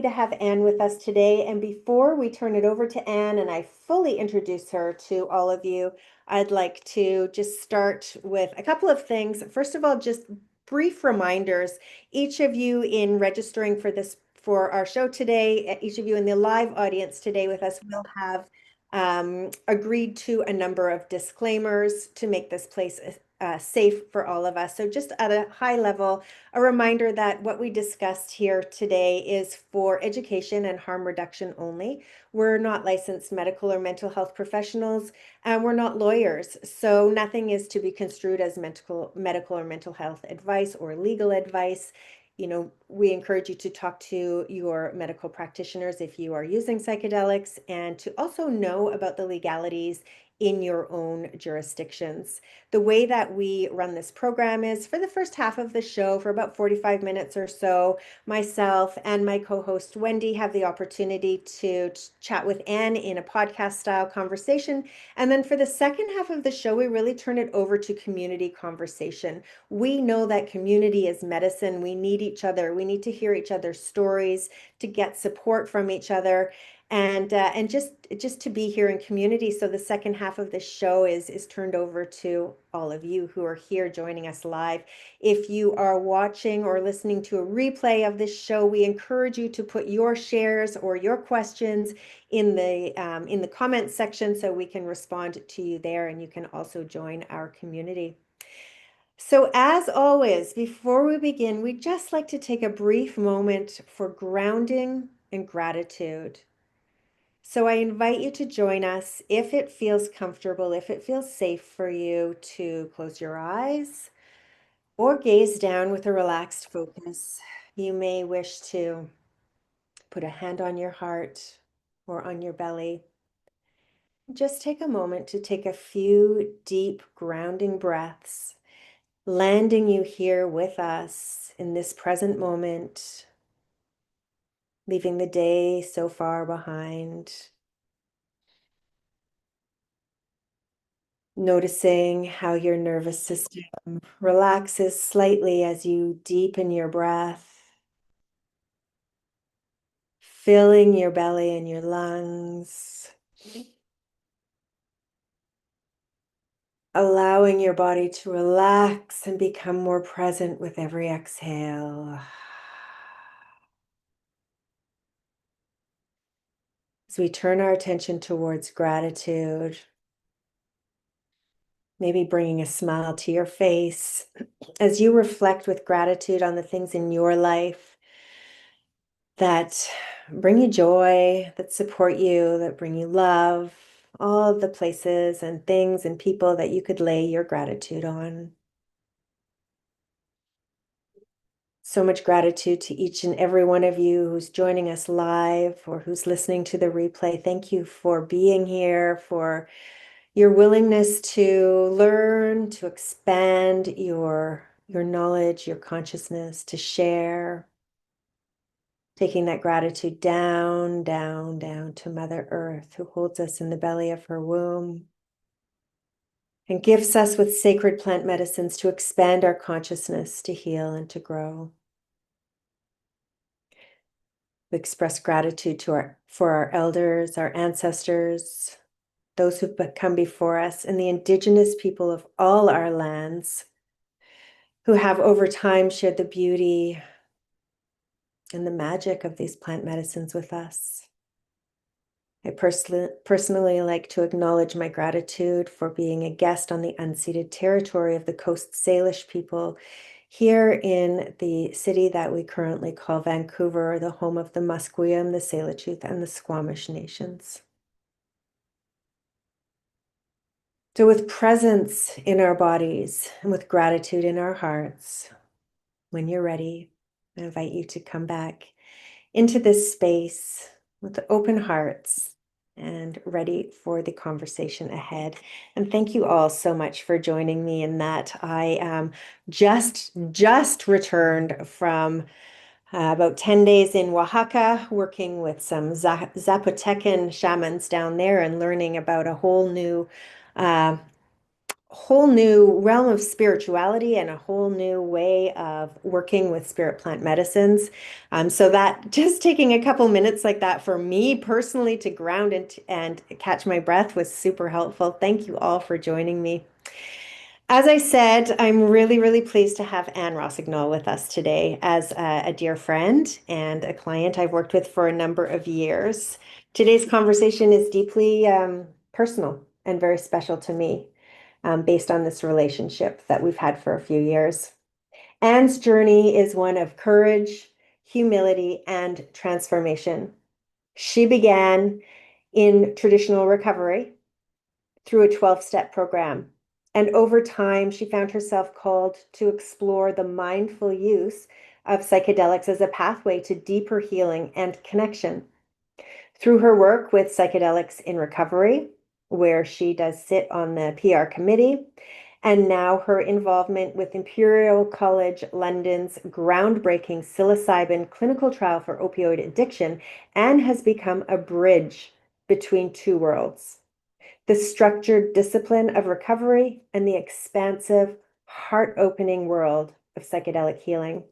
To have Anne with us today. And before we turn it over to Anne and I fully introduce her to all of you, I'd like to just start with a couple of things. First of all, just brief reminders. Each of you in registering for this for our show today, each of you in the live audience today with us will have agreed to a number of disclaimers to make this place safe for all of us. So just at a high level, a reminder that what we discussed here today is for education and harm reduction only. We're not licensed medical or mental health professionals, and we're not lawyers. So nothing is to be construed as medical or mental health advice or legal advice. We encourage you to talk to your medical practitioners if you are using psychedelics and to also know about the legalities in your own jurisdictions. The way that we run this program is for the first half of the show, for about 45 minutes or so, myself and my co-host Wendy have the opportunity to chat with Anne in a podcast style conversation. And then for the second half of the show, we really turn it over to community conversation. We know that community is medicine. We need each other. We need to hear each other's stories, to get support from each other, and just to be here in community. So the second half of the show is turned over to all of you who are here joining us live. If you are watching or listening to a replay of this show, we encourage you to put your shares or your questions in the comments section so we can respond to you there, and you can also join our community. So as always, before we begin, we'd just like to take a brief moment for grounding and gratitude. So I invite you to join us if it feels comfortable, if it feels safe for you to close your eyes or gaze down with a relaxed focus. You may wish to put a hand on your heart or on your belly. Just take a moment to take a few deep grounding breaths, landing you here with us in this present moment, leaving the day so far behind. Noticing how your nervous system relaxes slightly as you deepen your breath, filling your belly and your lungs, allowing your body to relax and become more present with every exhale. As we turn our attention towards gratitude, maybe bringing a smile to your face as you reflect with gratitude on the things in your life that bring you joy, that support you, that bring you love, all of the places and things and people that you could lay your gratitude on. So much gratitude to each and every one of you who's joining us live or who's listening to the replay. Thank you for being here, for your willingness to learn, to expand your knowledge, your consciousness, to share. Taking that gratitude down, down, down to Mother Earth, who holds us in the belly of her womb and gifts us with sacred plant medicines to expand our consciousness, to heal and to grow. We express gratitude for our elders, our ancestors, those who've come before us, and the indigenous people of all our lands who have over time shared the beauty and the magic of these plant medicines with us. I personally like to acknowledge my gratitude for being a guest on the unceded territory of the Coast Salish people here in the city that we currently call Vancouver, the home of the Musqueam, the Tsleil-Waututh, and the Squamish nations. So with presence in our bodies and with gratitude in our hearts, when you're ready, I invite you to come back into this space with open hearts and ready for the conversation ahead. And thank you all so much for joining me in that. I just returned from about 10 days in Oaxaca, working with some Zapotecan shamans down there and learning about a whole new whole new realm of spirituality and a whole new way of working with spirit plant medicines. So that just taking a couple minutes like that for me personally to ground and catch my breath was super helpful. Thank you all for joining me. As I said, I'm really, really pleased to have Anne Rossignol with us today as a dear friend and a client I've worked with for a number of years. Today's conversation is deeply personal and very special to me, based on this relationship that we've had for a few years. Anne's journey is one of courage, humility, and transformation. She began in traditional recovery through a 12-step program. And over time, she found herself called to explore the mindful use of psychedelics as a pathway to deeper healing and connection. Through her work with Psychedelics in Recovery, where she does sit on the PR committee, and now her involvement with Imperial College London's groundbreaking psilocybin clinical trial for opioid addiction, Anne has become a bridge between two worlds: the structured discipline of recovery and the expansive, heart-opening world of psychedelic healing.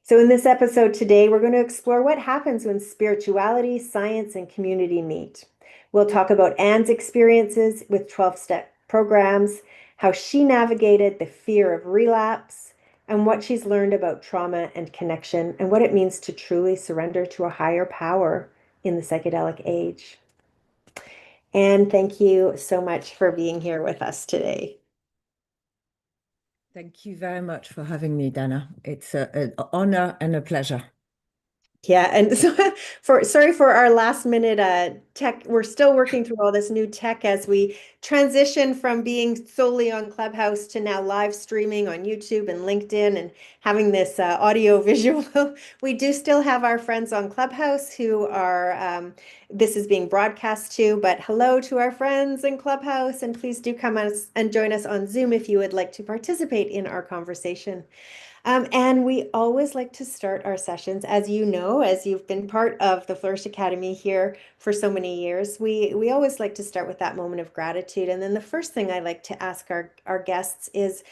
So, in this episode today, we're going to explore what happens when spirituality, science, and community meet. We'll talk about Anne's experiences with 12-step programs, how she navigated the fear of relapse, and what she's learned about trauma and connection, and what it means to truly surrender to a higher power in the psychedelic age. And thank you so much for being here with us today. Thank you very much for having me, Dana. It's an honor and a pleasure. Yeah, and so sorry for our last minute tech. We're still working through all this new tech as we transition from being solely on Clubhouse to now live streaming on YouTube and LinkedIn and having this audio visual. We do still have our friends on Clubhouse who are this is being broadcast to, but hello to our friends in Clubhouse, and please do come and join us on Zoom if you would like to participate in our conversation. And we always like to start our sessions, as you know, as you've been part of the Flourish Academy here for so many years, we always like to start with that moment of gratitude. And then the first thing I like to ask our guests is,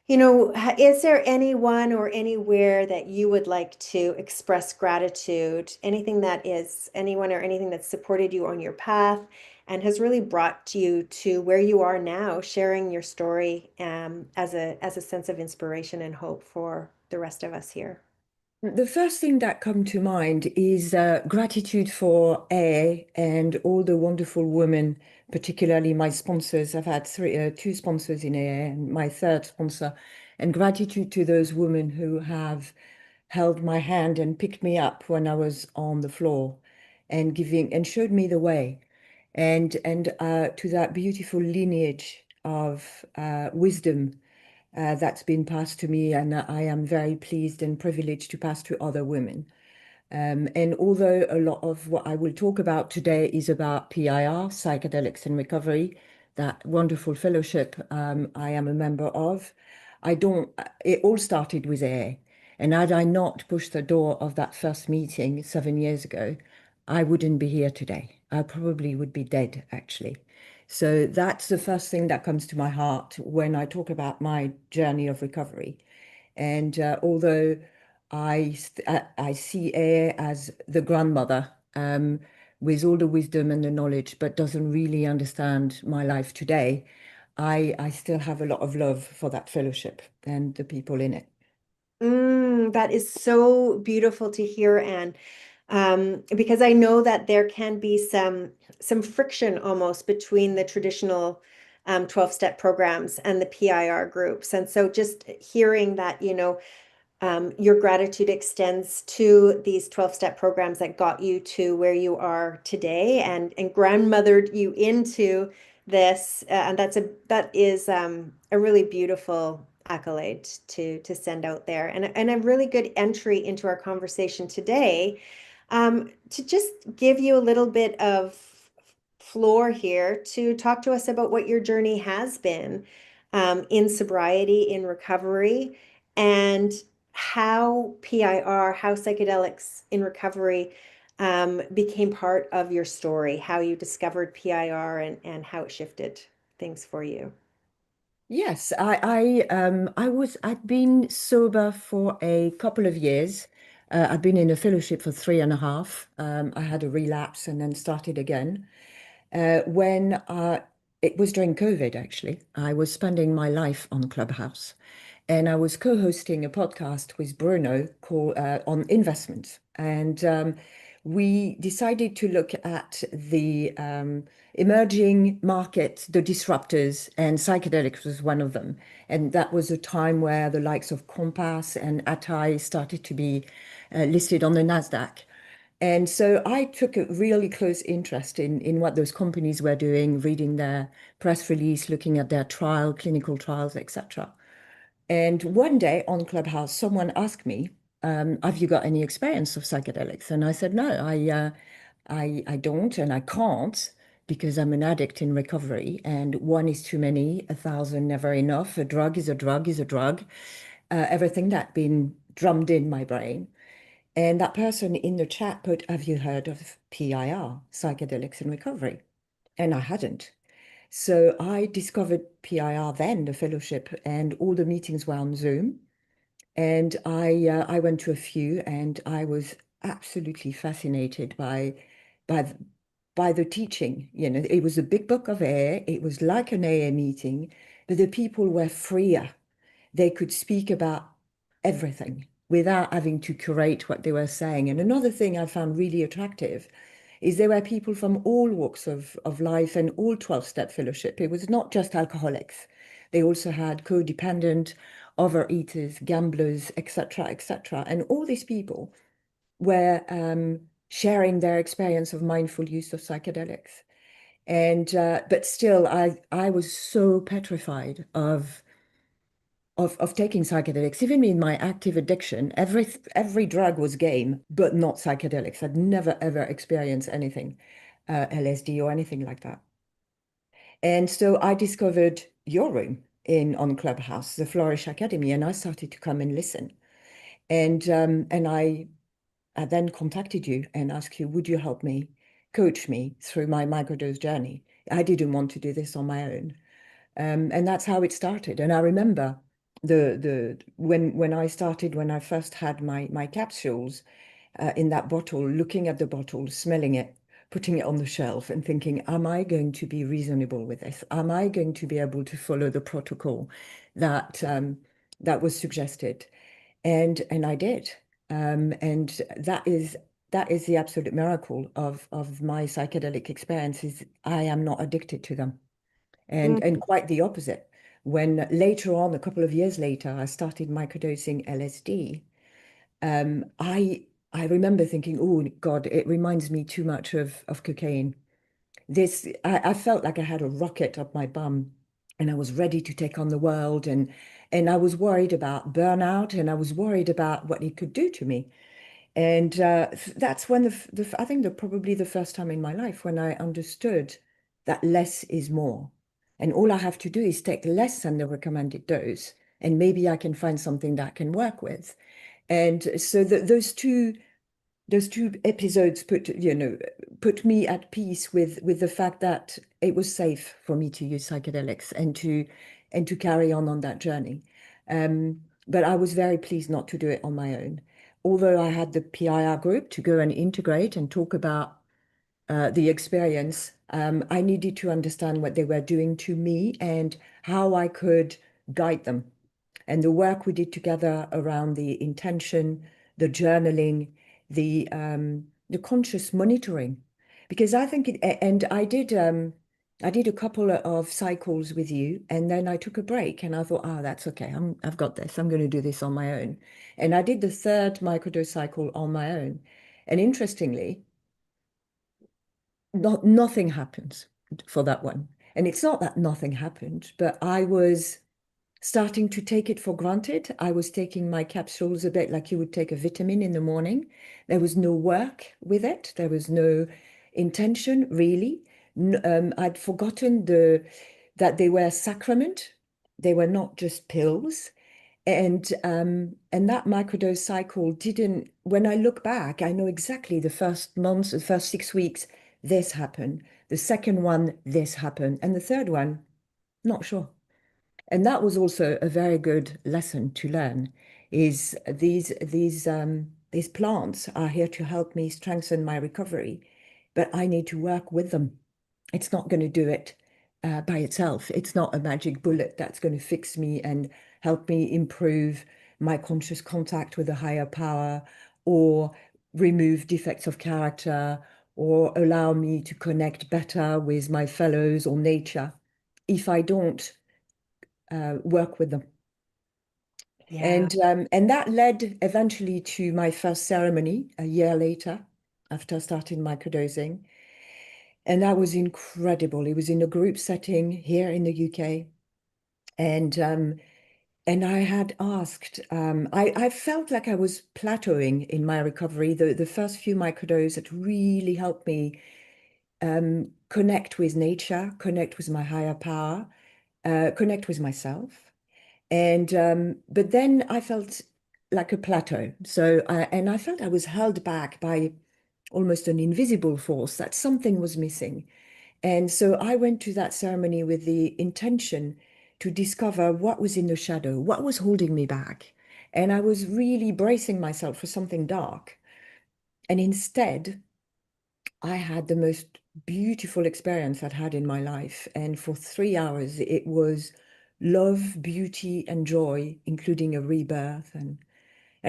is there anyone or anywhere that you would like to express gratitude? Anything that is anyone or anything that's supported you on your path and has really brought you to where you are now, sharing your story as a sense of inspiration and hope for the rest of us here. The first thing that come to mind is gratitude for A and all the wonderful women, particularly my sponsors. I've had two sponsors in AA and my third sponsor, and gratitude to those women who have held my hand and picked me up when I was on the floor and giving and showed me the way. And to that beautiful lineage of wisdom that's been passed to me, and I am very pleased and privileged to pass to other women. And although a lot of what I will talk about today is about PIR, Psychedelics and Recovery, that wonderful fellowship I am a member of, I don't, it all started with AA. And had I not pushed the door of that first meeting 7 years ago, I wouldn't be here today. I probably would be dead, actually. So that's the first thing that comes to my heart when I talk about my journey of recovery. And although I see A as the grandmother with all the wisdom and the knowledge, but doesn't really understand my life today, I still have a lot of love for that fellowship and the people in it. That is so beautiful to hear, Anne. Because I know that there can be some friction almost between the traditional 12-step programs and the PIR groups. And so just hearing that, your gratitude extends to these 12-step programs that got you to where you are today and grandmothered you into this. And that is a really beautiful accolade to send out there and a really good entry into our conversation today. To just give you a little bit of floor here to talk to us about what your journey has been in sobriety, in recovery, and how PIR, how psychedelics in recovery became part of your story, how you discovered PIR and how it shifted things for you. Yes, I'd been sober for a couple of years. I'd been in a fellowship for 3.5. I had a relapse and then started again. When it was during COVID, actually, I was spending my life on Clubhouse, and I was co-hosting a podcast with Bruno called on investments, and we decided to look at the emerging markets, the disruptors, and psychedelics was one of them. And that was a time where the likes of Compass and Atai started to be listed on the Nasdaq. And so I took a really close interest in what those companies were doing, reading their press release, looking at their clinical trials, etc. And one day on Clubhouse, someone asked me, "Have you got any experience of psychedelics?" And I said, "No, I don't, and I can't because I'm an addict in recovery, and one is too many, 1,000 never enough. A drug is a drug is a drug." Everything that been drummed in my brain. And that person in the chat put, "Have you heard of PIR, Psychedelics in Recovery?" And I hadn't. So I discovered PIR then, the fellowship, and all the meetings were on Zoom. And I went to a few, and I was absolutely fascinated by th- by the teaching. It was a big book of air. It was like an AA meeting, but the people were freer. They could speak about everything without having to curate what they were saying. And another thing I found really attractive is there were people from all walks of life and all 12-step fellowship. It was not just alcoholics. They also had codependent, overeaters, gamblers, etc., etc. And all these people were sharing their experience of mindful use of psychedelics. And but still, I was so petrified of taking psychedelics. Even in my active addiction, every drug was game, but not psychedelics. I'd never ever experienced anything, LSD or anything like that. And so I discovered your room in on Clubhouse, the Flourish Academy, and I started to come and listen. And I then contacted you and asked you, would you help me, coach me through my microdose journey? I didn't want to do this on my own. And that's how it started. And I remember the when I started, when I first had my capsules in that bottle, looking at the bottle, smelling it, putting it on the shelf and thinking, am I going to be reasonable with this? Am I going to be able to follow the protocol that that was suggested? And I did. And that is the absolute miracle of my psychedelic experiences. I am not addicted to them and Mm. quite the opposite. When later on, a couple of years later, I started microdosing LSD, I remember thinking, oh God, it reminds me too much of cocaine. I felt like I had a rocket up my bum and I was ready to take on the world and I was worried about burnout and I was worried about what it could do to me. And that's when I think probably the first time in my life when I understood that less is more. And all I have to do is take less than the recommended dose, and maybe I can find something that I can work with. And so those two episodes put me at peace with the fact that it was safe for me to use psychedelics and to carry on that journey. But I was very pleased not to do it on my own. Although I had the PIR group to go and integrate and talk about the experience, I needed to understand what they were doing to me and how I could guide them and the work we did together around the intention, the journaling, the conscious monitoring, because I think and I did a couple of cycles with you, and then I took a break, and I thought, oh, that's okay. I've got this. I'm going to do this on my own, and I did the third microdose cycle on my own, and interestingly, nothing happens for that one. And it's not that nothing happened, but I was starting to take it for granted. I was taking my capsules a bit like you would take a vitamin in the morning. There was no work with it. There was no intention, really. I'd forgotten that they were sacrament. They were not just pills. And that microdose cycle didn't, when I look back, I know exactly the first months, the first 6 weeks, this happened. The second one, this happened. And the third one, not sure. And that was also a very good lesson to learn, is these plants are here to help me strengthen my recovery, but I need to work with them. It's not going to do it by itself. It's not a magic bullet that's going to fix me and help me improve my conscious contact with a higher power, or remove defects of character, or allow me to connect better with my fellows or nature if I don't work with them. Yeah. And that led eventually to my first ceremony a year later, after starting microdosing. And that was incredible. It was in a group setting here in the UK. And and I had asked, I felt like I was plateauing in my recovery. The first few microdoses had really helped me connect with nature, connect with my higher power, connect with myself. And but then I felt like a plateau. And I felt I was held back by almost an invisible force, that something was missing. And so I went to that ceremony with the intention to discover what was in the shadow, what was holding me back. And I was really bracing myself for something dark. And instead, I had the most beautiful experience I'd had in my life. And for 3 hours, it was love, beauty, and joy, including a rebirth. And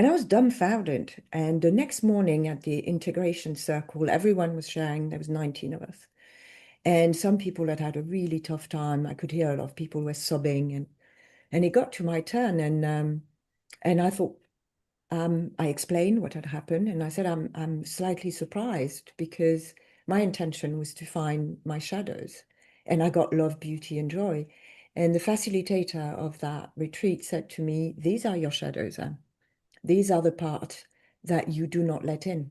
I was dumbfounded. And the next morning at the integration circle, everyone was sharing. There was 19 of us. And some people had had a really tough time. I could hear a lot of people were sobbing. And it got to my turn. And I thought, I explained what had happened, and I said, I'm slightly surprised because my intention was to find my shadows, and I got love, beauty, and joy. And the facilitator of that retreat said to me, "These are your shadows, Anne. These are the parts that you do not let in.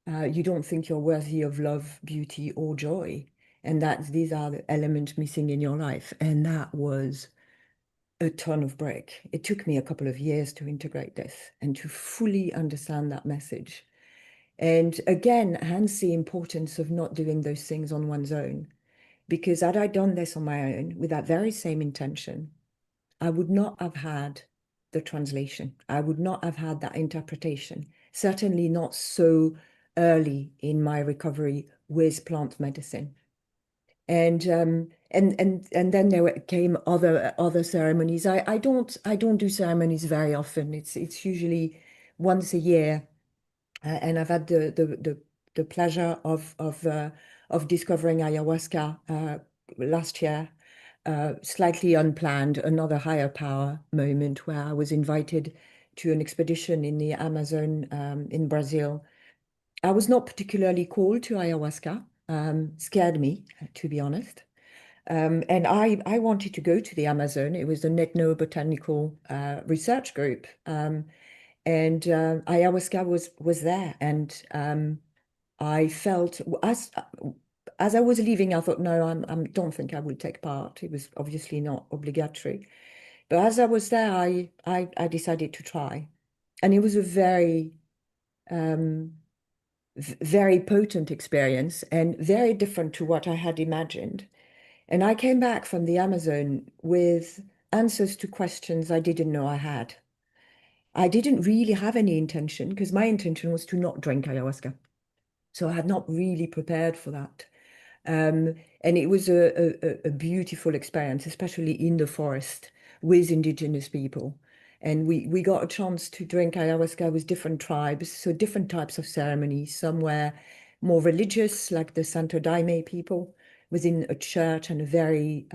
You don't think you're worthy of love, beauty, or joy, and that these are the elements missing in your life." And that was a ton of break. It took me a couple of years to integrate this and to fully understand that message. And again, hence the importance of not doing those things on one's own. Because had I done this on my own with that very same intention, I would not have had the translation. I would not have had that interpretation. Certainly not so early in my recovery with plant medicine. And then came other ceremonies. I don't do ceremonies very often. It's usually once a year, and I've had the pleasure of discovering ayahuasca last year, slightly unplanned, another higher power moment where I was invited to an expedition in the Amazon in Brazil. I was not particularly called to ayahuasca. Scared me, to be honest. And I wanted to go to the Amazon. It was an ethnobotanical research group, and ayahuasca was there. And I felt as I was leaving, I thought, no, I don't think I will take part. It was obviously not obligatory. But as I was there, I decided to try, and it was a um, very potent experience and very different to what I had imagined. And I came back from the Amazon with answers to questions I didn't know I had. I didn't really have any intention because my intention was to not drink ayahuasca. So I had not really prepared for that. And it was a beautiful experience, especially in the forest with indigenous people. And we got a chance to drink ayahuasca with different tribes, so different types of ceremonies. Some were more religious, like the Santo Daime people, within a church and a very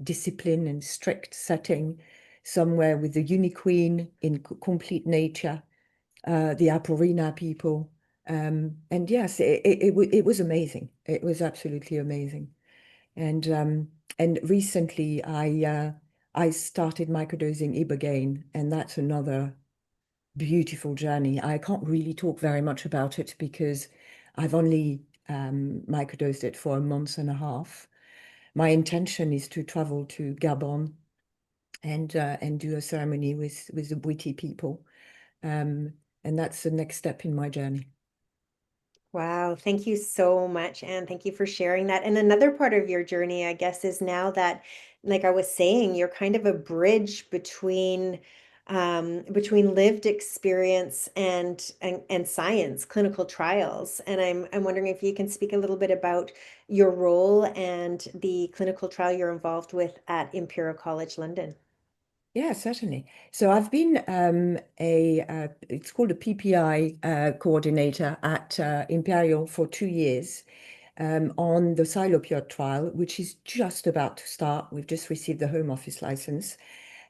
disciplined and strict setting. Some were with the Uni Queen in complete nature, the Aporina people. And yes, it was amazing. It was absolutely amazing. And um, and recently I started microdosing ibogaine, and that's another beautiful journey. I can't really talk very much about it because I've only microdosed it for a month and a half. My intention is to travel to Gabon and do a ceremony with the Bwiti people. Um, and that's the next step in my journey. Wow, thank you so much, Anne. Thank you for sharing that. And another part of your journey, I guess, is now that like I was saying, you're kind of a bridge between lived experience and science, clinical trials. And I'm wondering if you can speak a little bit about your role and the clinical trial you're involved with at Imperial College London. Yeah, certainly. So I've been it's called a PPI coordinator at Imperial for 2 years on the Silopioid trial, which is just about to start. We've just received the Home Office license.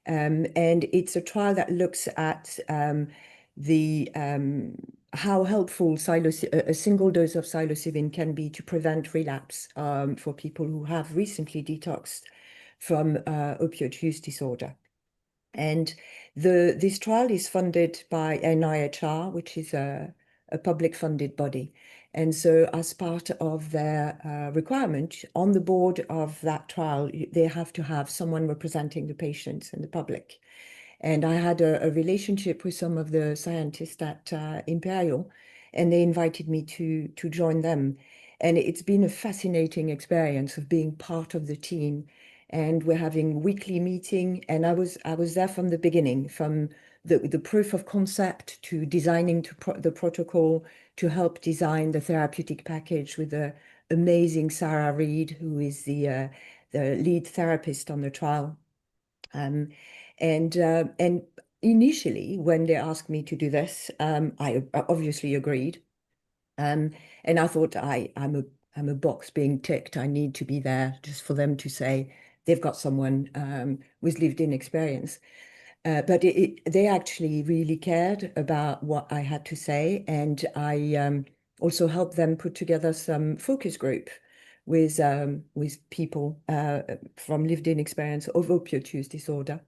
And it's a trial that looks at the how helpful a single dose of psilocybin can be to prevent relapse for people who have recently detoxed from opioid use disorder. And this trial is funded by NIHR, which is a public funded body. And so, as part of their requirement on the board of that trial, they have to have someone representing the patients and the public. And I had a relationship with some of the scientists at Imperial, and they invited me to join them. And it's been a fascinating experience of being part of the team. And we're having weekly meeting, and I was there from the beginning, from the proof of concept to designing the protocol to help design the therapeutic package with the amazing Sarah Reed, who is the lead therapist on the trial. Um, and initially, when they asked me to do this, I obviously agreed. Um, and I thought I'm a box being ticked. I need to be there just for them to say they've got someone with lived-in experience. But they actually really cared about what I had to say, and I also helped them put together some focus group with people from lived-in experience of opioid use disorder.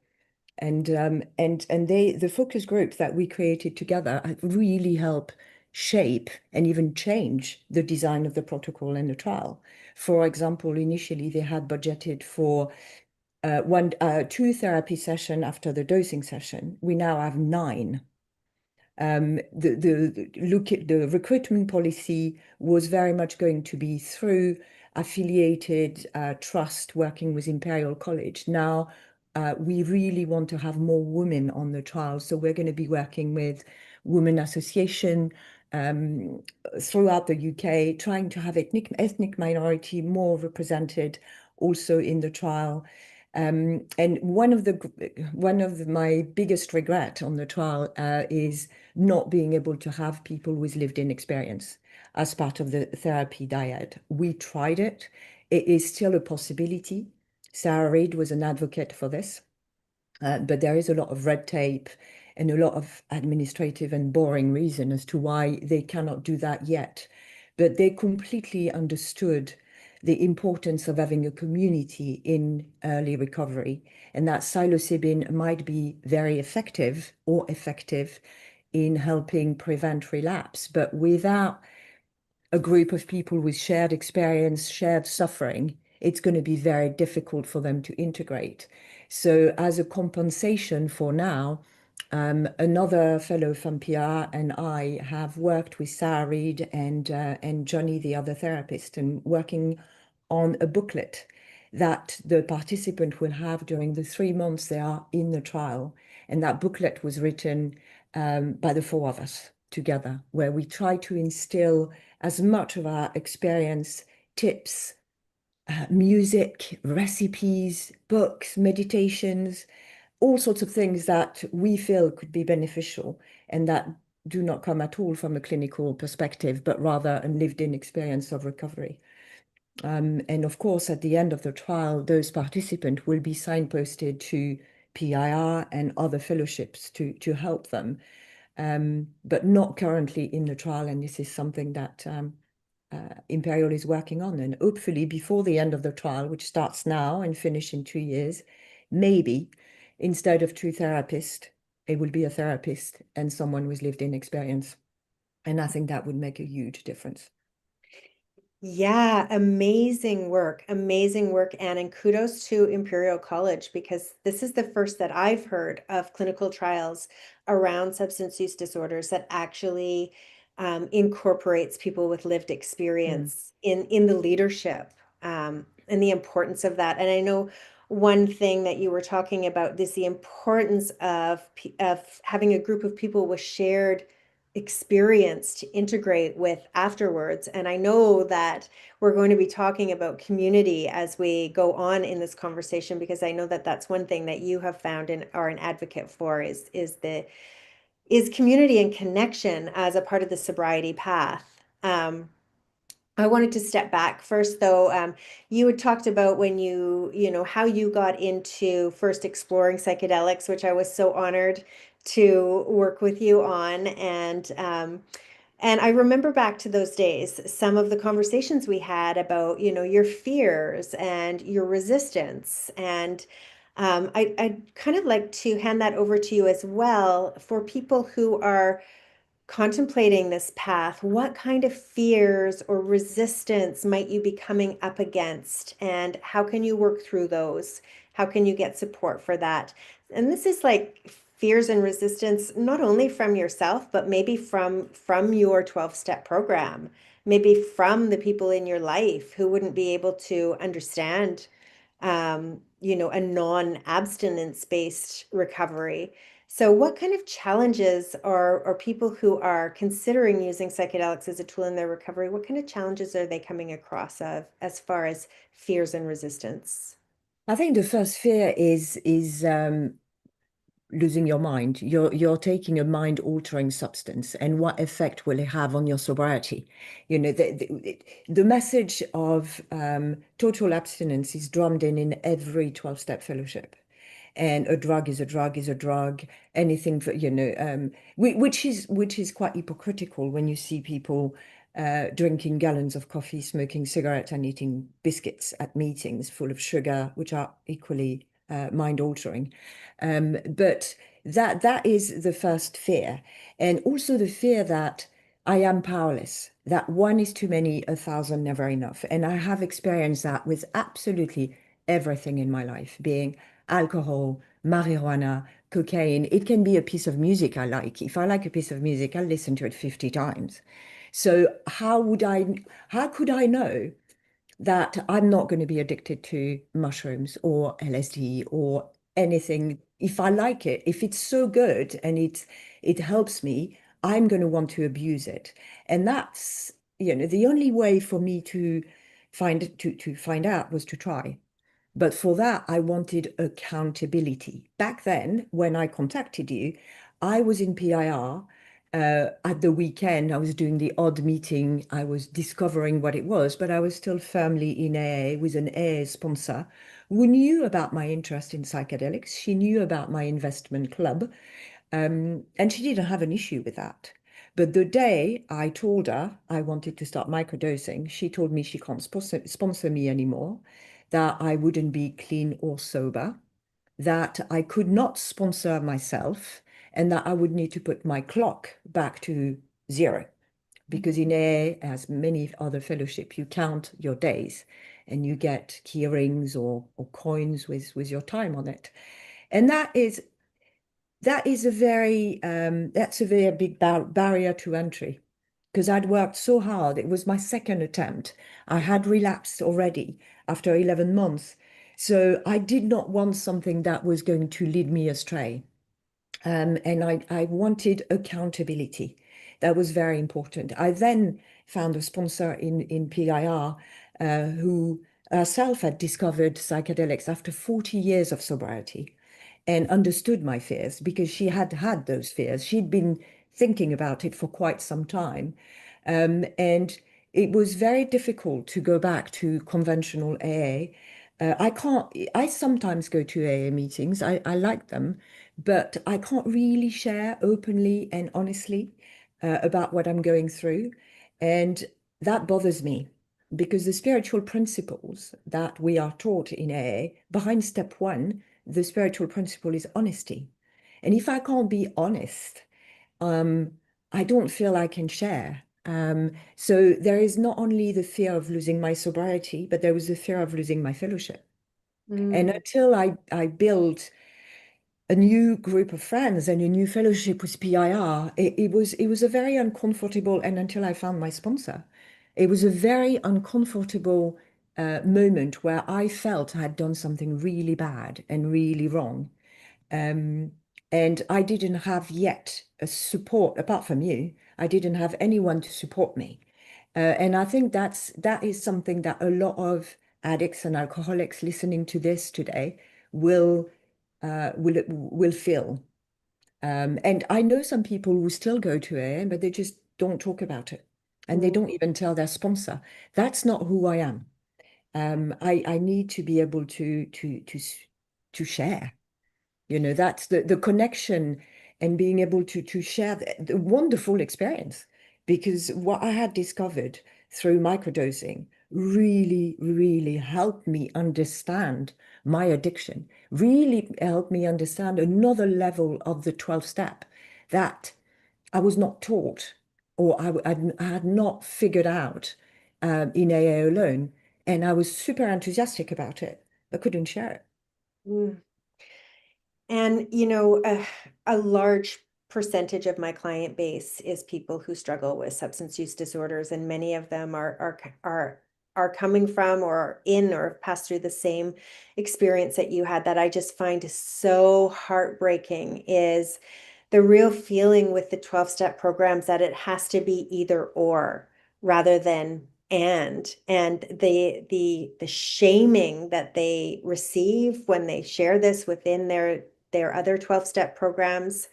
And the focus group that we created together really help shape and even change the design of the protocol and the trial. For example, initially they had budgeted for two therapy session after the dosing session. We now have nine. The recruitment policy was very much going to be through affiliated trust working with Imperial College. Now we really want to have more women on the trial, so we're going to be working with Women Association um, throughout the UK, trying to have ethnic minority more represented also in the trial. And one of my biggest regret on the trial is not being able to have people with lived-in experience as part of the therapy diet. We tried it. It is still a possibility. Sarah Reid was an advocate for this, but there is a lot of red tape and a lot of administrative and boring reason as to why they cannot do that yet. But they completely understood the importance of having a community in early recovery, and that psilocybin might be very effective or effective in helping prevent relapse, but without a group of people with shared experience, shared suffering, it's going to be very difficult for them to integrate. So, as a compensation for now, another fellow from PR and I have worked with Sarah Reed and Johnny, the other therapist, and working on a booklet that the participant will have during the 3 months they are in the trial. And that booklet was written by the four of us together, where we try to instill as much of our experience, tips, music, recipes, books, meditations, all sorts of things that we feel could be beneficial and that do not come at all from a clinical perspective, but rather a lived-in experience of recovery. And of course, at the end of the trial, those participants will be signposted to PIR and other fellowships to help them, but not currently in the trial. And this is something that Imperial is working on. And hopefully, before the end of the trial, which starts now and finish in 2 years, maybe instead of two therapists, it will be a therapist and someone with lived in experience. And I think that would make a huge difference. Yeah, amazing work, Anne, and kudos to Imperial College because this is the first that I've heard of clinical trials around substance use disorders that actually incorporates people with lived Mm, experience in the leadership and the importance of that. And I know one thing that you were talking about, this the importance of having a group of people with shared experience to integrate with afterwards. And I know that we're going to be talking about community as we go on in this conversation, because I know that that's one thing that you have found and are an advocate for is community and connection as a part of the sobriety path. I wanted to step back first, though. You had talked about when how you got into first exploring psychedelics, which I was so honored to work with you on. And I remember back to those days, some of the conversations we had about, your fears and your resistance. And I'd kind of like to hand that over to you as well for people who are contemplating this path. What kind of fears or resistance might you be coming up against, and how can you work through those? How can you get support for that? And this is like fears and resistance not only from yourself, but maybe from your 12-step program, maybe from the people in your life who wouldn't be able to understand a non-abstinence based recovery. So what kind of challenges are people who are considering using psychedelics as a tool in their recovery, what kind of challenges are they coming across of as far as fears and resistance? I think the first fear is losing your mind. You're taking a mind-altering substance, and what effect will it have on your sobriety? The message of total abstinence is drummed in every 12-step fellowship. And a drug is a drug is a drug. Anything for, which is quite hypocritical when you see people drinking gallons of coffee, smoking cigarettes, and eating biscuits at meetings full of sugar, which are equally mind-altering. But that is the first fear. And also the fear that I am powerless, that one is too many, a thousand never enough. And I have experienced that with absolutely everything in my life, being alcohol, marijuana, cocaine. It can be a piece of music I like. If I like a piece of music, I'll listen to it 50 times. So how could I know that I'm not going to be addicted to mushrooms or LSD or anything? If I like it, if it's so good and it helps me, I'm going to want to abuse it. And that's, the only way for me to find out was to try. But for that, I wanted accountability. Back then, when I contacted you, I was in PIR. At the weekend, I was doing the odd meeting. I was discovering what it was, but I was still firmly in AA with an AA sponsor who knew about my interest in psychedelics. She knew about my investment club, and she didn't have an issue with that. But the day I told her I wanted to start microdosing, she told me she can't sponsor me anymore, that I wouldn't be clean or sober, that I could not sponsor myself, and that I would need to put my clock back to zero. Because in AA, as many other fellowship, you count your days and you get key rings or coins with your time on it. And that's a very big barrier to entry, because I'd worked so hard. It was my second attempt. I had relapsed already after 11 months. So I did not want something that was going to lead me astray. And I wanted accountability. That was very important. I then found a sponsor in PIR who herself had discovered psychedelics after 40 years of sobriety and understood my fears because she had had those fears. She'd been thinking about it for quite some time. And it was very difficult to go back to conventional AA. I sometimes go to AA meetings. I like them, but I can't really share openly and honestly about what I'm going through. And that bothers me because the spiritual principles that we are taught in AA, behind step one, the spiritual principle is honesty. And if I can't be honest, um, I don't feel I can share. So there is not only the fear of losing my sobriety, but there was the fear of losing my fellowship. And Mm, until I built a new group of friends and a new fellowship with PIR, it was a very uncomfortable, and until I found my sponsor, it was a very uncomfortable moment where I felt I had done something really bad and really wrong. Um, and I didn't have yet a support, apart from you, I didn't have anyone to support me. And I think that is something that a lot of addicts and alcoholics listening to this today will will feel. And I know some people who still go to AA, but they just don't talk about it, and they Mm, don't even tell their sponsor. That's not who I am. I need to be able to share. That's the connection and being able to share the wonderful experience. Because what I had discovered through microdosing really, really helped me understand my addiction, really helped me understand another level of the 12 step that I was not taught or I had not figured out in AA alone. And I was super enthusiastic about it. I couldn't share it. mm. And, a large percentage of my client base is people who struggle with substance use disorders, and many of them are coming from or are in or have passed through the same experience that you had. That I just find so heartbreaking is the real feeling with the 12-step programs that it has to be either or rather than and the shaming that they receive when they share this within their other 12-step programs.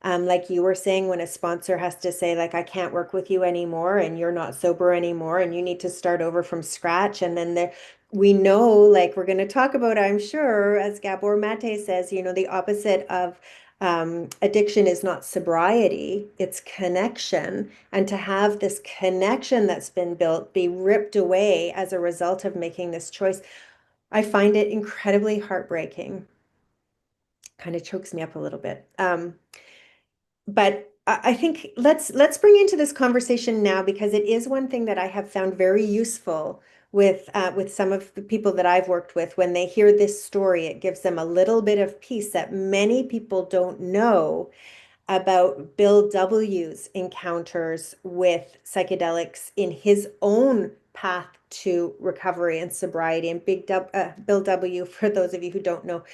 Like you were saying, when a sponsor has to say, like, I can't work with you anymore and you're not sober anymore and you need to start over from scratch. And then we know, like we're going to talk about, I'm sure, as Gabor Mate says, the opposite of addiction is not sobriety, it's connection. And to have this connection that's been built be ripped away as a result of making this choice, I find it incredibly heartbreaking. Kind of chokes me up a little bit. But I think let's bring into this conversation now, because it is one thing that I have found very useful with some of the people that I've worked with. When they hear this story, it gives them a little bit of peace that many people don't know about Bill W.'s encounters with psychedelics in his own path to recovery and sobriety. And Bill W., for those of you who don't know,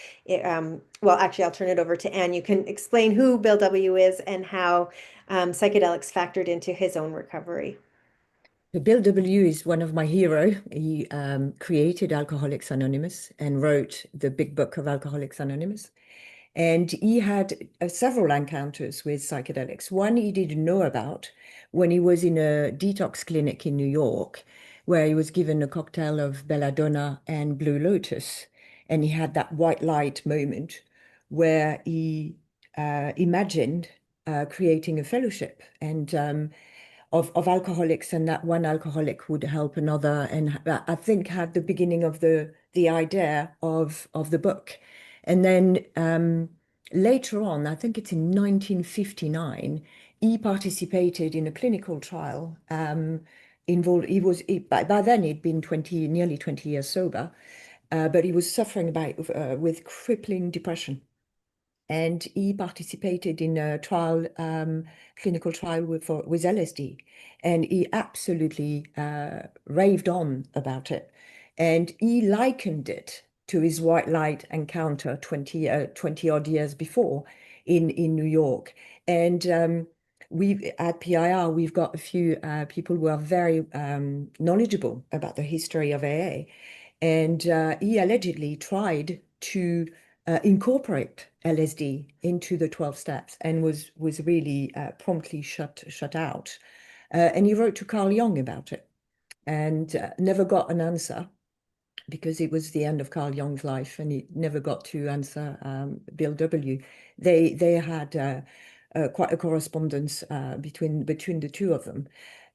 well, actually, I'll turn it over to Anne. You can explain who Bill W. is and how psychedelics factored into his own recovery. Bill W. is one of my hero. He created Alcoholics Anonymous and wrote the big book of Alcoholics Anonymous. And he had several encounters with psychedelics. One he didn't know about when he was in a detox clinic in New York, where he was given a cocktail of belladonna and Blue Lotus. And he had that white light moment where he imagined creating a fellowship and of alcoholics, and that one alcoholic would help another, and I think had the beginning of the idea of the book. And then later on, I think it's in 1959, he participated in a clinical trial. By then he'd been nearly 20 years sober, but he was suffering with crippling depression, and he participated in a clinical trial with LSD, and he absolutely raved on about it, and he likened it to his white light encounter 20 odd years before in New York. And we at PIR, we've got a few people who are very knowledgeable about the history of AA, and he allegedly tried to incorporate LSD into the 12 steps and was really promptly shut out. And he wrote to Carl Jung about it and never got an answer, because it was the end of Carl Jung's life and he never got to answer Bill W. They had quite a correspondence between the two of them.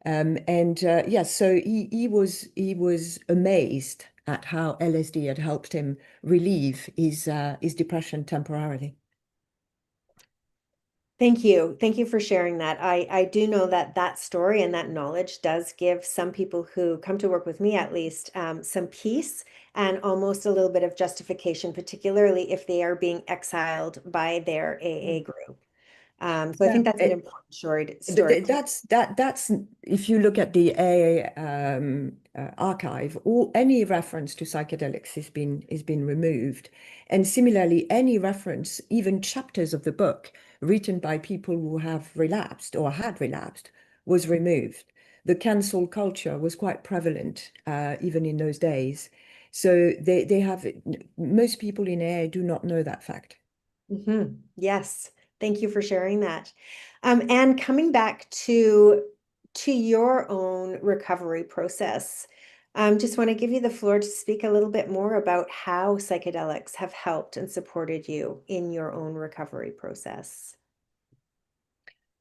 And yeah, so he was amazed at how LSD had helped him relieve his depression temporarily. Thank you. Thank you for sharing that. I do know that that story and that knowledge does give some people who come to work with me, at least, some peace and almost a little bit of justification, particularly if they are being exiled by their AA group. So I think that's an Yeah. important story. That's if you look at the A archive, all any reference to psychedelics has been removed, and similarly, any reference, even chapters of the book written by people who have relapsed or had relapsed, was removed. The cancel culture was quite prevalent even in those days, so they have most people in AA do not know that fact. Yes, thank you for sharing that. And coming back to your own recovery process, just want to give you the floor to speak a little bit more about how psychedelics have helped and supported you in your own recovery process.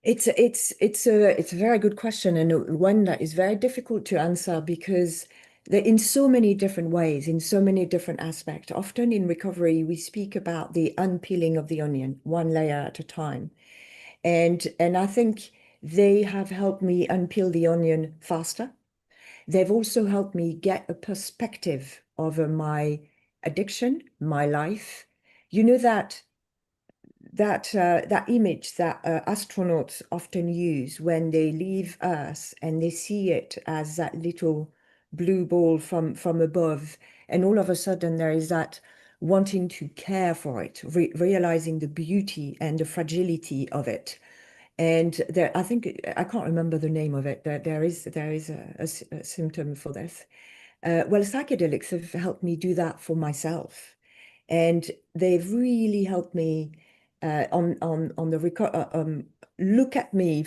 It's a very good question, and one that is very difficult to answer because they're in so many different ways, in so many different aspects. Often in recovery, we speak about the unpeeling of the onion, one layer at a time. And I think they have helped me unpeel the onion faster. They've also helped me get a perspective over my addiction, my life. You know that image that astronauts often use when they leave Earth and they see it as that little blue ball from above, and all of a sudden there is that wanting to care for it, realizing the beauty and the fragility of it. And there, I think I can't remember the name of it. There is a symptom for this. Well, psychedelics have helped me do that for myself, and they've really helped me on the look at me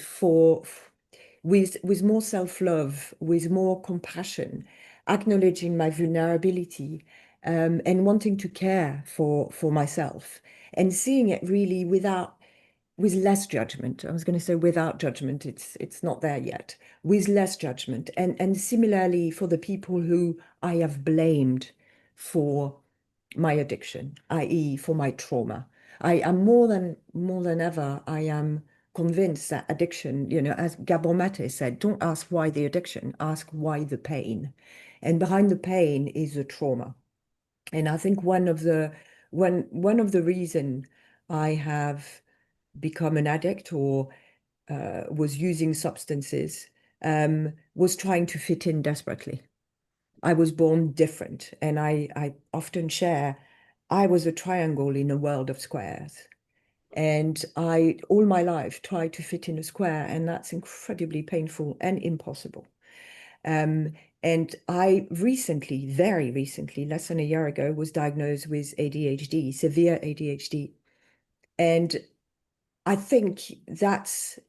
with more self-love, with more compassion, acknowledging my vulnerability, and wanting to care for myself, and seeing it really with less judgment. I was going to say without judgment. It's not there yet. With less judgment, and similarly for the people who I have blamed for my addiction, i.e., for my trauma. I am more than ever. I am convinced that addiction, as Gabor Mate said, don't ask why the addiction, ask why the pain. And behind the pain is the trauma. And I think one of the reason I have become an addict or was using substances was trying to fit in desperately. I was born different, and I often share I was a triangle in a world of squares. And I, all my life, tried to fit in a square, and that's incredibly painful and impossible. Um, and I recently, very recently, less than a year ago, was diagnosed with ADHD, severe ADHD. And I think that's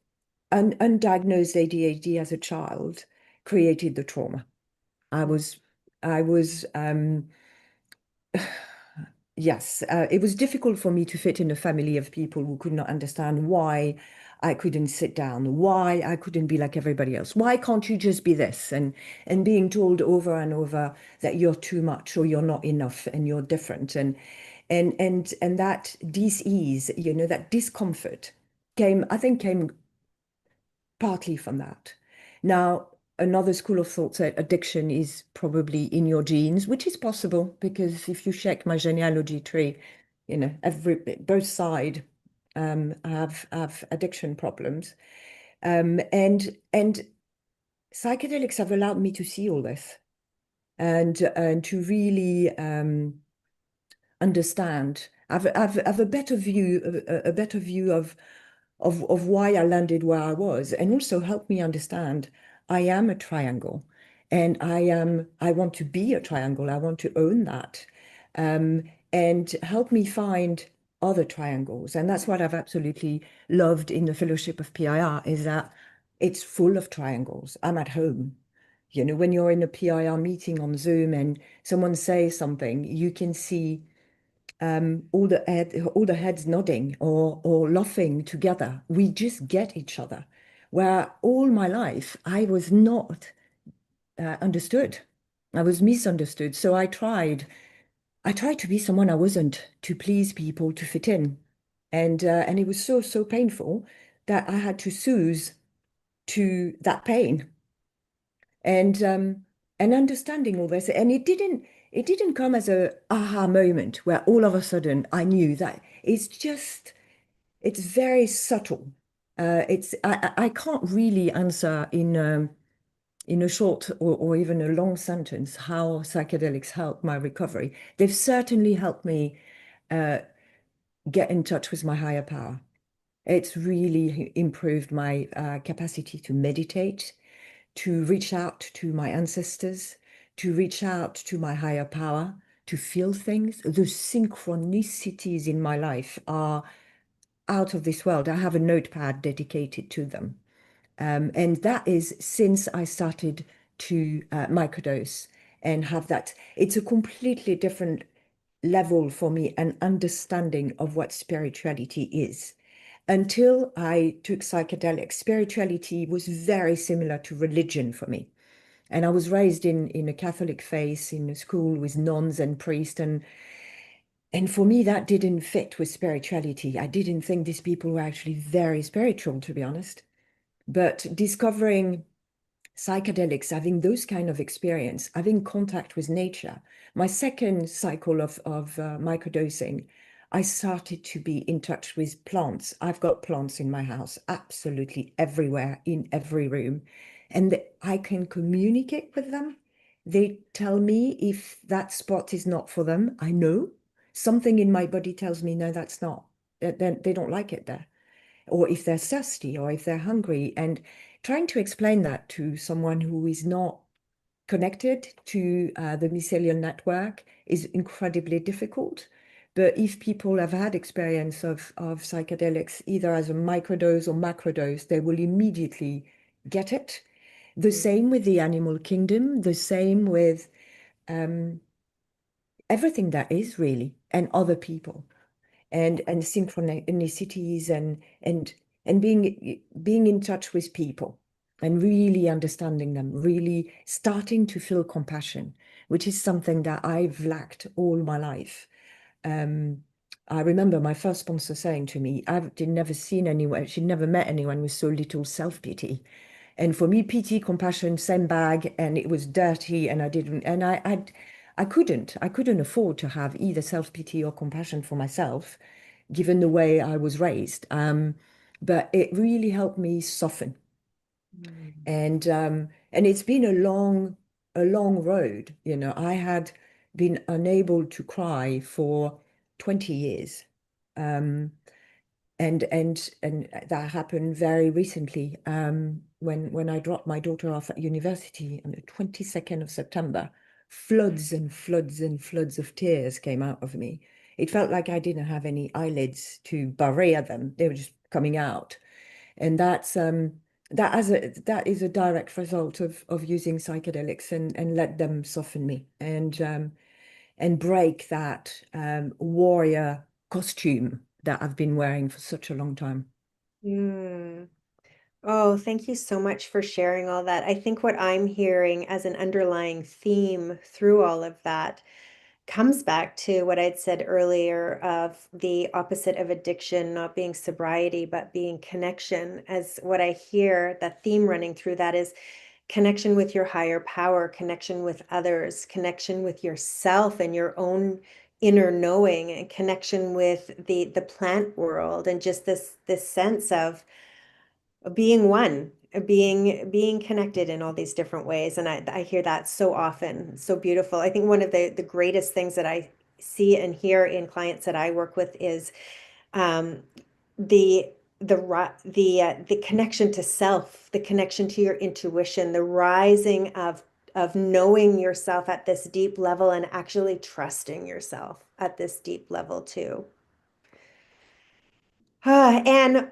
an undiagnosed ADHD as a child created the trauma. I was, I was, yes, it was difficult for me to fit in a family of people who could not understand why I couldn't sit down, why I couldn't be like everybody else. Why can't you just be this? And being told over and over that you're too much or you're not enough and you're different. And that dis-ease, that discomfort came partly from that. Now, another school of thought said addiction is probably in your genes, which is possible because if you check my genealogy tree, both side have addiction problems. And psychedelics have allowed me to see all this and to really understand, have a better view of why I landed where I was, and also help me understand I am a triangle, and I want to be a triangle. I want to own that, um, and help me find other triangles. And that's what I've absolutely loved in the Fellowship of PIR is that it's full of triangles. I'm at home. When you're in a PIR meeting on Zoom and someone says something, you can see all the heads nodding or laughing together. We just get each other. Where all my life I was not understood. I was misunderstood. So I tried to be someone I wasn't, to please people, to fit in. And it was so painful that I had to soothe to that pain and understanding all this. And it didn't come as a aha moment where all of a sudden I knew that it's very subtle. I can't really answer in a short or even a long sentence how psychedelics help my recovery. They've certainly helped me uh, get in touch with my higher power. It's really improved my capacity to meditate, to reach out to my ancestors, to reach out to my higher power, to feel things. The synchronicities in my life are out of this world. I have a notepad dedicated to them. And that is since I started to microdose and have that. It's a completely different level for me, an understanding of what spirituality is. Until I took psychedelics, spirituality was very similar to religion for me. And I was raised in a Catholic faith in a school with nuns and priests, and for me that didn't fit with spirituality. I didn't think these people were actually very spiritual, to be honest. But discovering psychedelics, having those kind of experience, having contact with nature. My second cycle of microdosing, I started to be in touch with plants. I've got plants in my house, absolutely everywhere, in every room, and I can communicate with them. They tell me if that spot is not for them. I know something in my body tells me, no, that's not. They don't like it there, or if they're thirsty or if they're hungry. And trying to explain that to someone who is not connected to the mycelial network is incredibly difficult. But if people have had experience of psychedelics, either as a microdose or macrodose, they will immediately get it. The same with the animal kingdom, the same with um, everything that is really, and other people and synchronicities and being in touch with people and really understanding them, really starting to feel compassion, which is something that I've lacked all my life. Um, I remember my first sponsor saying to me, I've never seen anyone, she'd never met anyone with so little self-pity. And for me, pity, compassion, same bag, and it was dirty, and I didn't, and I couldn't afford to have either self-pity or compassion for myself, given the way I was raised. But it really helped me soften, Mm. and it's been a long road. You know, I had been unable to cry for 20 years. Um, and that happened very recently when I dropped my daughter off at university on the 22nd of September. Floods and floods and floods of tears came out of me. It felt like I didn't have any eyelids to barrier them. They were just coming out. And that is a direct result of using psychedelics and let them soften me and break that warrior costume that I've been wearing for such a long time. Mm. Oh, thank you so much for sharing all that. I think what I'm hearing as an underlying theme through all of that comes back to what I'd said earlier of the opposite of addiction not being sobriety, but being connection. As what I hear, that theme running through that is connection with your higher power, connection with others, connection with yourself and your own inner knowing, and connection with the plant world, and just this sense of being one, being connected in all these different ways. And I hear that so often, so beautiful. I think one of the greatest things that I see and hear in clients that I work with is um, the the connection to self, the connection to your intuition, the rising of knowing yourself at this deep level and actually trusting yourself at this deep level too. And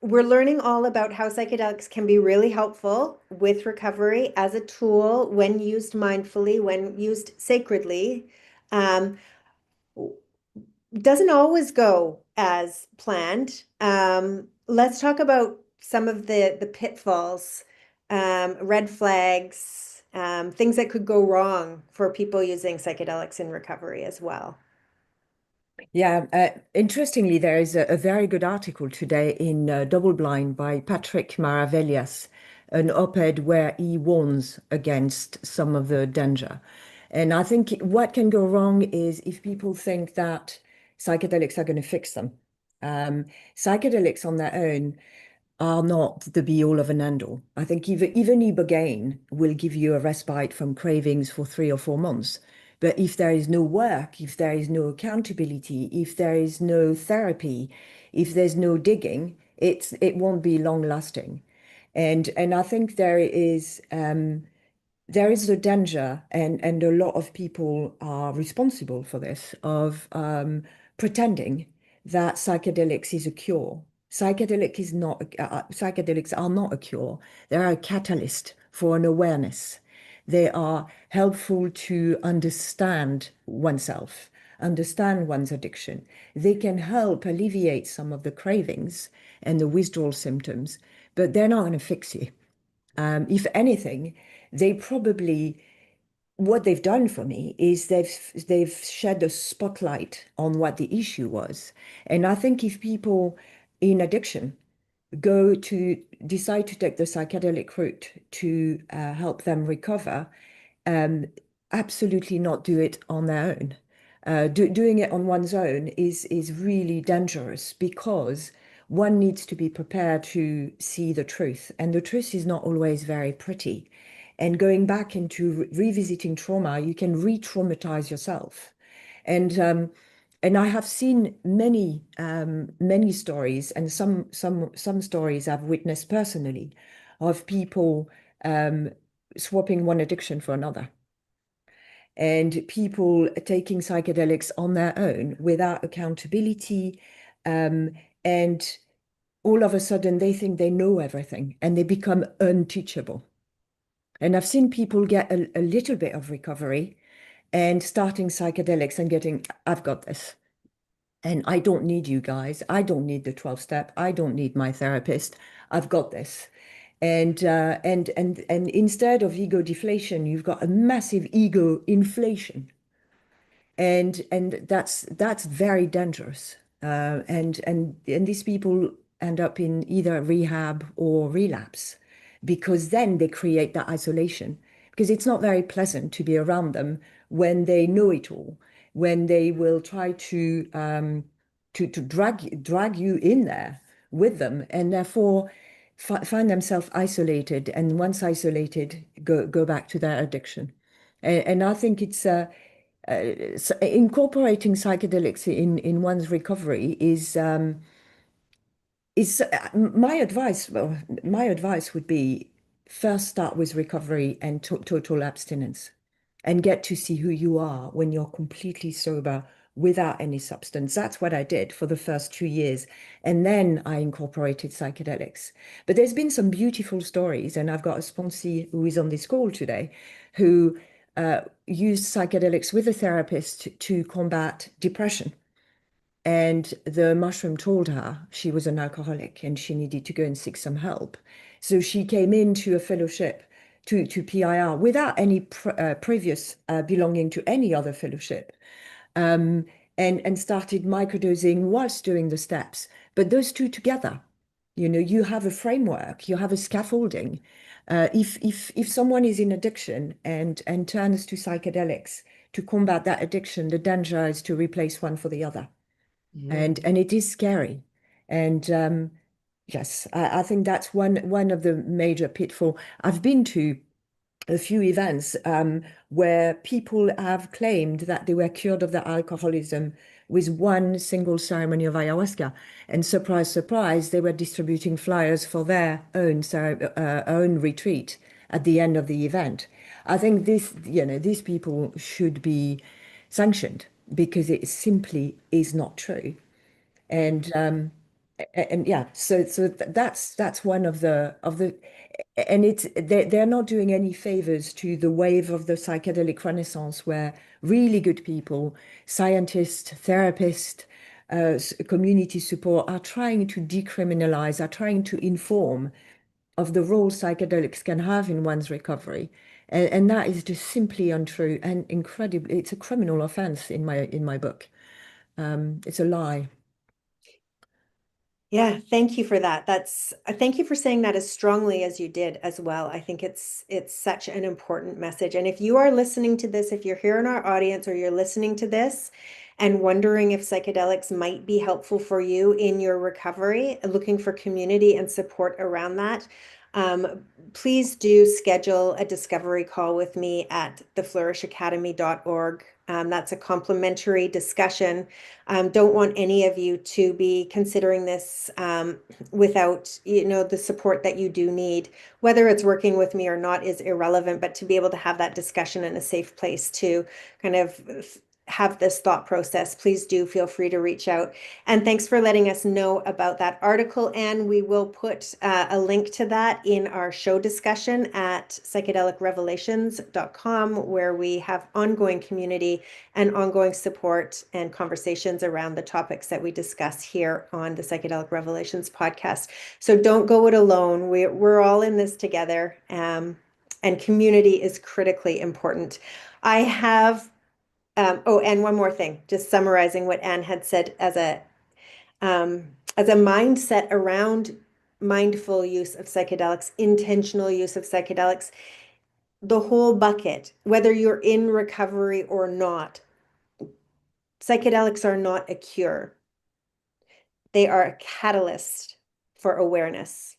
we're learning all about how psychedelics can be really helpful with recovery as a tool when used mindfully, when used sacredly. Um, doesn't always go as planned. Let's talk about some of the pitfalls, red flags, things that could go wrong for people using psychedelics in recovery as well. Yeah, interestingly, there is a very good article today in Double Blind by Patrick Maravellas, an op-ed where he warns against some of the danger. And I think what can go wrong is if people think that psychedelics are going to fix them. Psychedelics on their own are not the be all of an end all. I think even ibogaine will give you a respite from cravings for 3 or 4 months. But if there is no work, if there is no accountability, if there is no therapy, if there's no digging, it won't be long lasting. And I think there is a danger, and a lot of people are responsible for this, of pretending that psychedelics is a cure. Psychedelics are not a cure. They are a catalyst for an awareness. They are helpful to understand oneself, understand one's addiction. They can help alleviate some of the cravings and the withdrawal symptoms, but they're not going to fix you. If anything, they probably what they've done for me is they've shed a spotlight on what the issue was. And I think if people in addiction go to decide to take the psychedelic route to help them recover, um, absolutely not do it on their own. Doing it on one's own is really dangerous because one needs to be prepared to see the truth, and the truth is not always very pretty. And going back into revisiting trauma, you can re-traumatize yourself. And I have seen many stories, and some stories I've witnessed personally, of people um, swapping one addiction for another, and people taking psychedelics on their own without accountability, um, and all of a sudden they think they know everything and they become unteachable. And I've seen people get a little bit of recovery and starting psychedelics and getting, I've got this. And I don't need you guys. I don't need the 12 step. I don't need my therapist. I've got this. And instead of ego deflation, you've got a massive ego inflation. And that's very dangerous. And these people end up in either rehab or relapse because then they create that isolation, because it's not very pleasant to be around them when they know it all, when they will try to drag you in there with them, and therefore find themselves isolated, and once isolated go back to their addiction. And I think it's incorporating psychedelics in one's recovery is my advice. Well, my advice would be first start with recovery and total abstinence, and get to see who you are when you're completely sober without any substance. That's what I did for the first 2 years. And then I incorporated psychedelics. But there's been some beautiful stories, and I've got a sponsee who is on this call today who used psychedelics with a therapist to combat depression. And the mushroom told her she was an alcoholic and she needed to go and seek some help. So she came into a fellowship to PIR without any previous belonging to any other fellowship, um, and started microdosing whilst doing the steps. But those two together, you have a framework, you have a scaffolding. If someone is in addiction and turns to psychedelics to combat that addiction, the danger is to replace one for the other, Yeah. and it is scary. And yes, I think that's one of the major pitfall. I've been to a few events where people have claimed that they were cured of their alcoholism with one single ceremony of ayahuasca. And surprise, surprise, they were distributing flyers for their own retreat at the end of the event. I think these people should be sanctioned because it simply is not true. And yeah, so that's one of the and they're not doing any favors to the wave of the psychedelic renaissance, where really good people, scientists, therapists, community support, are trying to decriminalize, are trying to inform of the role psychedelics can have in one's recovery. And that is just simply untrue and incredibly, it's a criminal offense in my book. It's a lie. Yeah, thank you for that. Thank you for saying that as strongly as you did as well. I think it's such an important message. And if you are listening to this, if you're here in our audience or you're listening to this and wondering if psychedelics might be helpful for you in your recovery, looking for community and support around that, please do schedule a discovery call with me at theflourishacademy.org. That's a complimentary discussion. Don't want any of you to be considering this without, the support that you do need. Whether it's working with me or not is irrelevant, but to be able to have that discussion in a safe place to kind of have this thought process, please do feel free to reach out. And thanks for letting us know about that article. And we will put a link to that in our show discussion at psychedelicrevelations.com, where we have ongoing community and ongoing support and conversations around the topics that we discuss here on the Psychedelic Revelations podcast. So don't go it alone. We're all in this together. And community is critically important. I have and one more thing, just summarizing what Anne had said as a mindset around mindful use of psychedelics, intentional use of psychedelics, the whole bucket, whether you're in recovery or not, psychedelics are not a cure. They are a catalyst for awareness.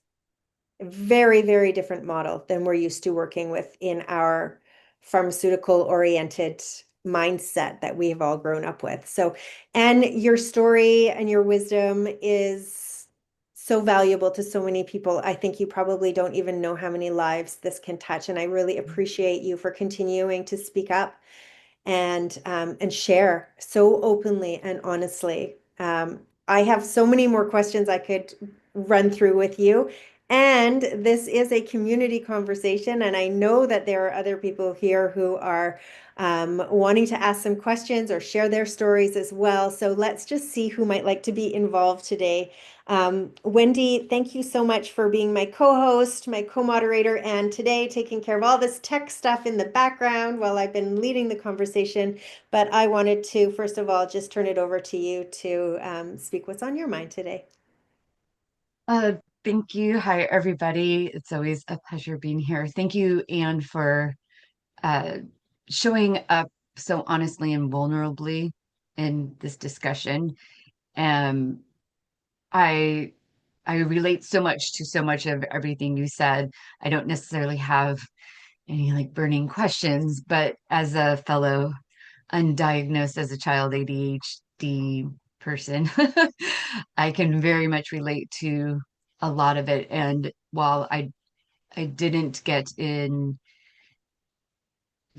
Very, very different model than we're used to working with in our pharmaceutical oriented mindset that we've all grown up with. So, and your story and your wisdom is so valuable to so many people. I think you probably don't even know how many lives this can touch. And I really appreciate you for continuing to speak up and share so openly and honestly. I have so many more questions I could run through with you. And this is a community conversation, and I know that there are other people here who are wanting to ask some questions or share their stories as well. So let's just see who might like to be involved today. Wendy, thank you so much for being my co-host, my co-moderator, and today taking care of all this tech stuff in the background while I've been leading the conversation. But I wanted to, first of all, just turn it over to you to speak what's on your mind today. Uh, Thank you. Hi, everybody. It's always a pleasure being here. Thank you, Anne, for uh, showing up so honestly and vulnerably in this discussion. Um, I I relate so much to so much of everything you said. I don't necessarily have any like burning questions, but as a fellow undiagnosed as a child ADHD person, I can very much relate to a lot of it. And while I didn't get in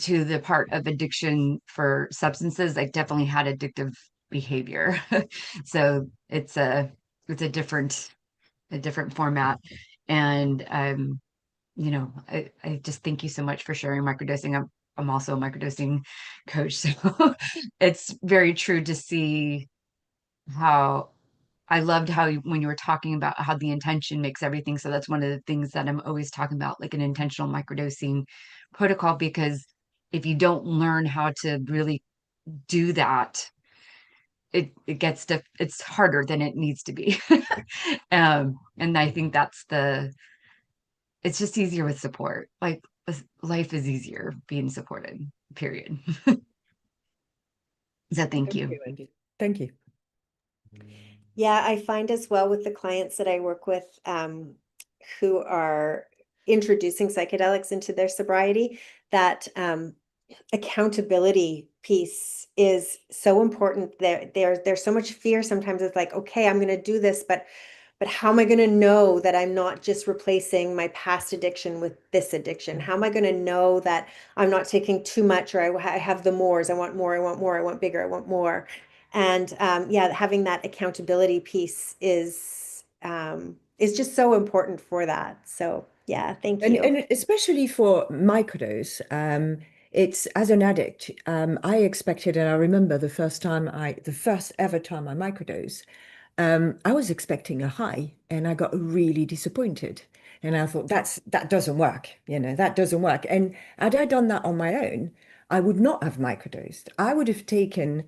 to the part of addiction for substances, I definitely had addictive behavior. So it's a different format. And I just thank you so much for sharing microdosing. I'm also a microdosing coach. So it's very true to see how I loved how when you were talking about how the intention makes everything. So that's one of the things that I'm always talking about, like an intentional microdosing protocol, because if you don't learn how to really do that, it's harder than it needs to be. And I think it's just easier with support. Like life is easier being supported, period. So thank Thank you. you, Wendy. Thank you. Yeah, I find as well with the clients that I work with who are introducing psychedelics into their sobriety that accountability piece is so important. There's so much fear sometimes. It's like, okay, I'm going to do this, but how am I going to know that I'm not just replacing my past addiction with this addiction? How am I going to know that I'm not taking too much, or I have the mores? I want more, I want more, I want bigger, I want more. And yeah, having that accountability piece is just so important for that. So yeah, thank you. And especially for microdose, it's as an addict, I expected, and I remember the first ever time I microdose, I was expecting a high, and I got really disappointed. And I thought that doesn't work, that doesn't work. And had I done that on my own, I would not have microdosed. I would have taken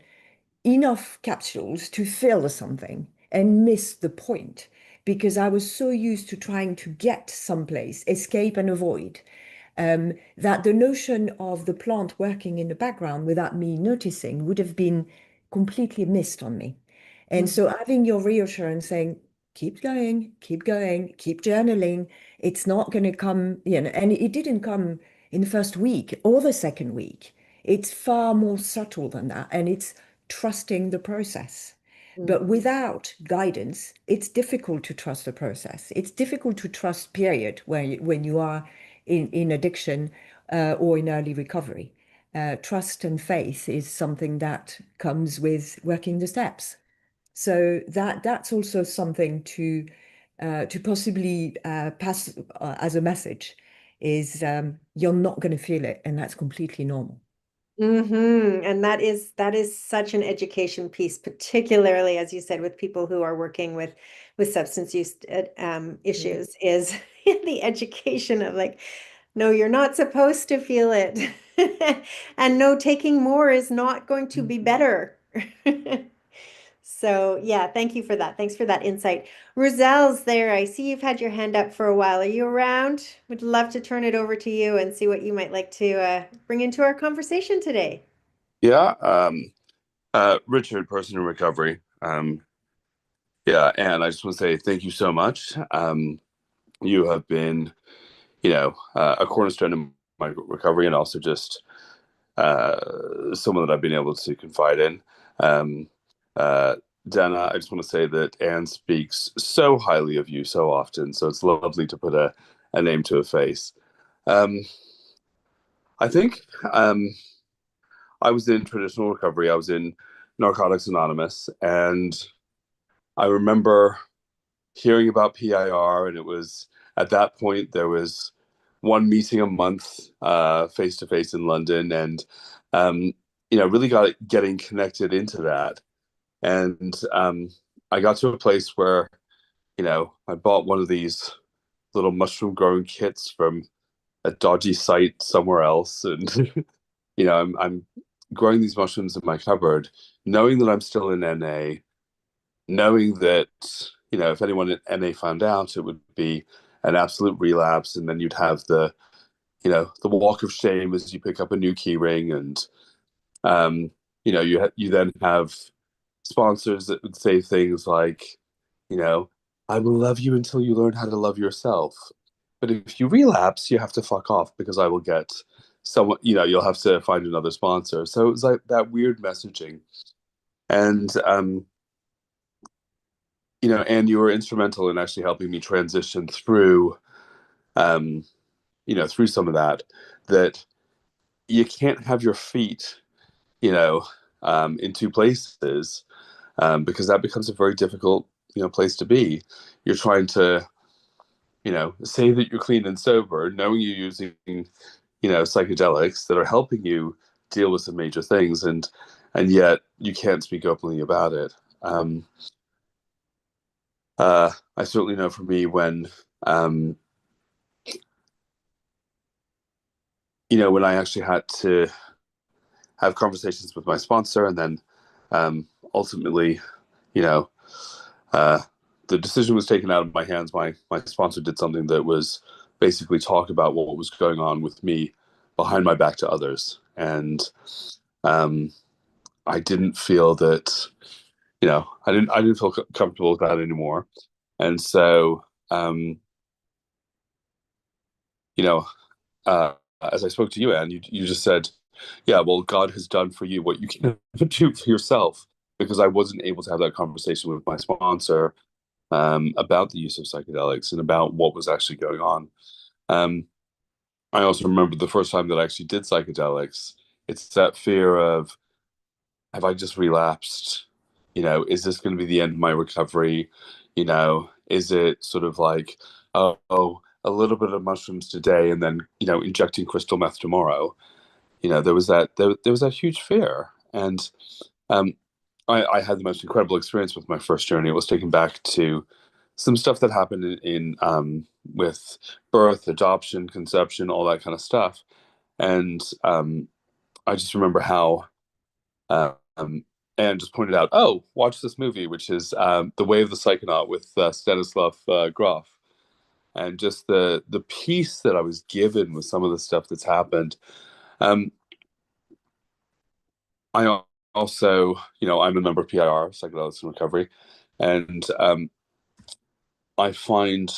enough capsules to fill something and miss the point because I was so used to trying to get someplace, escape and avoid, that the notion of the plant working in the background without me noticing would have been completely missed on me. And so having your reassurance saying, keep going, keep going, keep journaling. It's not going to come, and it didn't come in the first week or the second week. It's far more subtle than that. And it's trusting the process. But without guidance, it's difficult to trust the process. It's difficult to trust, period, when you are in addiction or in early recovery. Trust and faith is something that comes with working the steps. So that's also something to possibly pass as a message is you're not going to feel it, and that's completely normal. And that is such an education piece, particularly as you said, with people who are working with substance use issues, is the education of like, no, you're not supposed to feel it, and no, taking more is not going to be better. So yeah, thank you for that. Thanks for that insight. Roselle's there. I see you've had your hand up for a while. Are you around? Would love to turn it over to you and see what you might like to bring into our conversation today. Yeah, Richard, person in recovery. Yeah, and I just want to say thank you so much. You have been, a cornerstone in my recovery, and also just someone that I've been able to confide in. Um, uh, Dana, I just want to say that Anne speaks so highly of you so often, so it's lovely to put a name to a face. Um, I think I was in traditional recovery. I was in Narcotics Anonymous, and I remember hearing about PIR, and it was at that point there was one meeting a month, face to face in London, and um, really getting connected into that. And I got to a place where I bought one of these little mushroom growing kits from a dodgy site somewhere else, and I'm growing these mushrooms in my cupboard, knowing that I'm still in NA, knowing that if anyone at NA found out, it would be an absolute relapse, and then you'd have the walk of shame as you pick up a new key ring, and you then have sponsors that would say things like, you know, I will love you until you learn how to love yourself. But if you relapse, you have to fuck off because I will get someone, you'll have to find another sponsor. So it was like that weird messaging. And and you were instrumental in actually helping me transition through um, through some of that you can't have your feet, in two places, because that becomes a very difficult, place to be. You're trying to, say that you're clean and sober, knowing you're using, psychedelics that are helping you deal with some major things, and yet you can't speak openly about it. I certainly know for me when, um, when I actually had to have conversations with my sponsor, and then ultimately, you know, uh, the decision was taken out of my hands. My sponsor did something that was basically talk about what was going on with me behind my back to others, and um, I didn't feel that, I didn't feel comfortable with that anymore, and so you know, as I spoke to you, Anne, you just said, yeah, well, God has done for you what you can do for yourself, because I wasn't able to have that conversation with my sponsor about the use of psychedelics and about what was actually going on. Um, I also remember the first time that I actually did psychedelics. It's that fear of, have I just relapsed? Is this going to be the end of my recovery? Is it sort of like, oh, a little bit of mushrooms today and then, injecting crystal meth tomorrow? There was that huge fear. And um, I had the most incredible experience with my first journey. It was taken back to some stuff that happened with birth, adoption, conception, all that kind of stuff. And I just remember how um, Anne just pointed out, oh, watch this movie, which is The Way of the Psychonaut with Stanislav Grof. And just the peace that I was given with some of the stuff that's happened. Um, I also, I'm a member of PIR, Psychedelics in Recovery, and I find,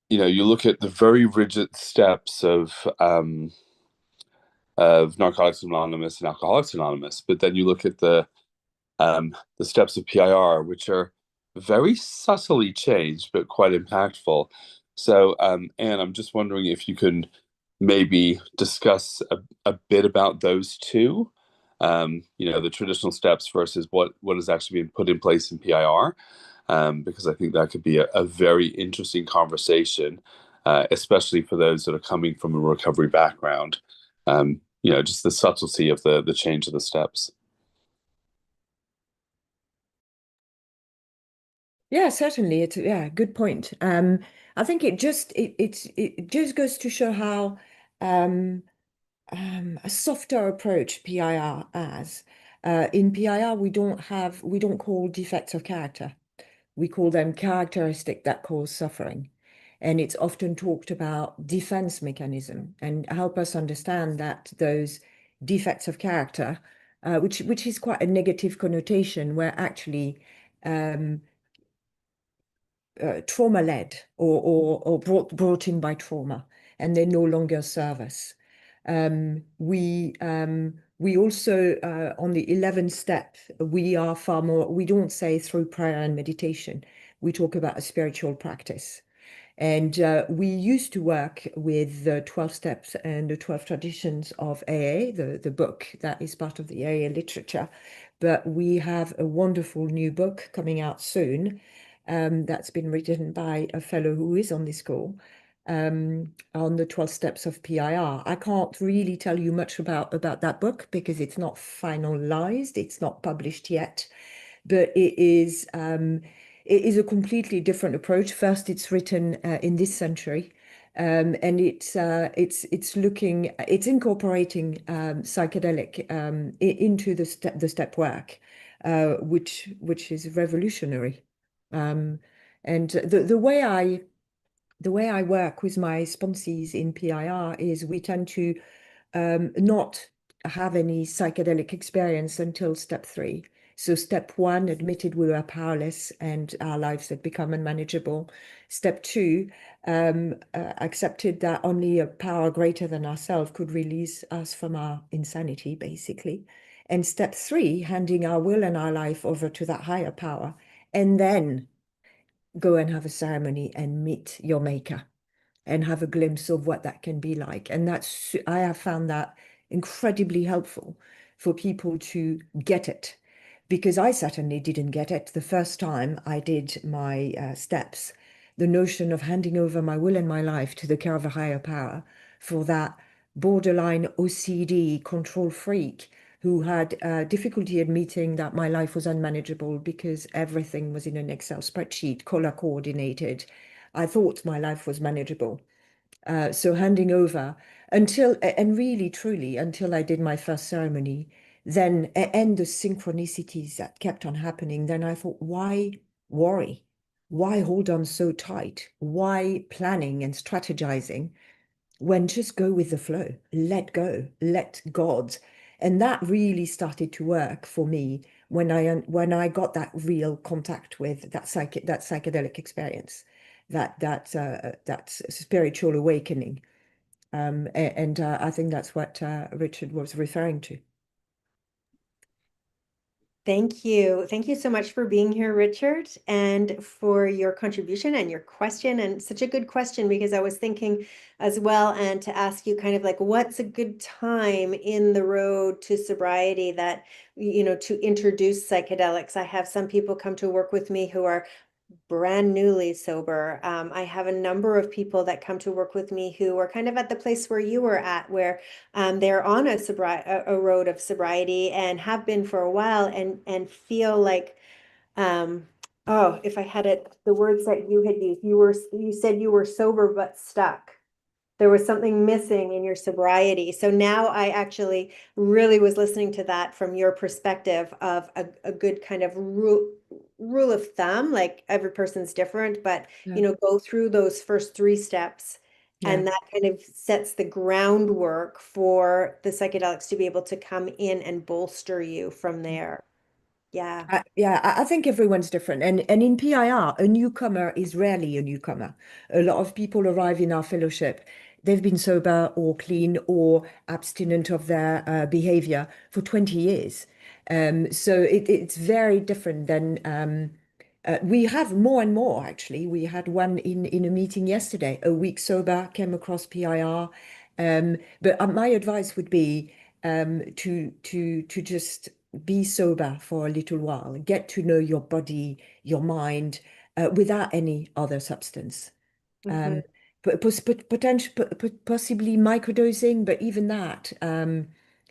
you look at the very rigid steps of Narcotics Anonymous and Alcoholics Anonymous, but then you look at the steps of PIR, which are very subtly changed but quite impactful. So, Anne, I'm just wondering if you can maybe discuss a bit about those two, the traditional steps versus what is actually being put in place in PIR, because I think that could be a very interesting conversation, especially for those that are coming from a recovery background. Just the subtlety of the change of the steps. Yeah, certainly. It's good point. I think it just goes to show how um, a softer approach PIR has. In PIR, we don't call defects of character. We call them characteristic that cause suffering. And it's often talked about defense mechanism and help us understand that those defects of character, which is quite a negative connotation, were actually um, trauma-led or brought in by trauma, and they no longer serve us. We also, on the 11th step, we are far more, we don't say through prayer and meditation. We talk about a spiritual practice. And we used to work with the 12 steps and the 12 traditions of AA, the book that is part of the AA literature. But we have a wonderful new book coming out soon that's been written by a fellow who is on this call on the 12 steps of PIR. I can't really tell you much about that book because it's not finalized, it's not published yet, but it is a completely different approach. First, it's written in this century, and it's incorporating psychedelic into the step work, which is revolutionary. And the way I work with my sponsees in PIR is we tend to not have any psychedelic experience until step 3. So step 1 admitted we were powerless and our lives had become unmanageable. Step 2 accepted that only a power greater than ourselves could release us from our insanity, basically. And step 3, handing our will and our life over to that higher power, and then go and have a ceremony and meet your maker and have a glimpse of what that can be like. And I have found that incredibly helpful for people to get it, because I certainly didn't get it the first time I did my steps. The notion of handing over my will and my life to the care of a higher power for that borderline OCD control freak who had difficulty admitting that my life was unmanageable because everything was in an Excel spreadsheet, color coordinated. I thought my life was manageable. So handing over and really, truly, until I did my first ceremony, then, and the synchronicities that kept on happening, then I thought, why worry? Why hold on so tight? Why planning and strategizing when just go with the flow, let go, let God. And that really started to work for me when I got that real contact with that psychedelic experience, that spiritual awakening. And I think that's what Richard was referring to. Thank you. Thank you so much for being here, Richard, and for your contribution and your question. And such a good question, because I was thinking as well, and to ask you kind of like, what's a good time in the road to sobriety that, to introduce psychedelics? I have some people come to work with me who are brand newly sober. I have a number of people that come to work with me who are kind of at the place where you were at, where they're on a road of sobriety and have been for a while, and feel like, oh, if I had it, the words that you had used, you said you were sober but stuck. There was something missing in your sobriety. So now I actually really was listening to that from your perspective of a good kind of rule of thumb, like every person's different, but Yeah. go through those first 3 steps Yeah. And that kind of sets the groundwork for the psychedelics to be able to come in and bolster you from there. Yeah. Yeah, I think everyone's different. And in PIR, a newcomer is rarely a newcomer. A lot of people arrive in our fellowship. They've been sober or clean or abstinent of their behavior for 20 years. So it's very different than we have more and more, actually. We had one in a meeting yesterday, a week sober, came across PIR. But my advice would be to just be sober for a little while, get to know your body, your mind, without any other substance. Hmm. Um, possibly microdosing, but even that,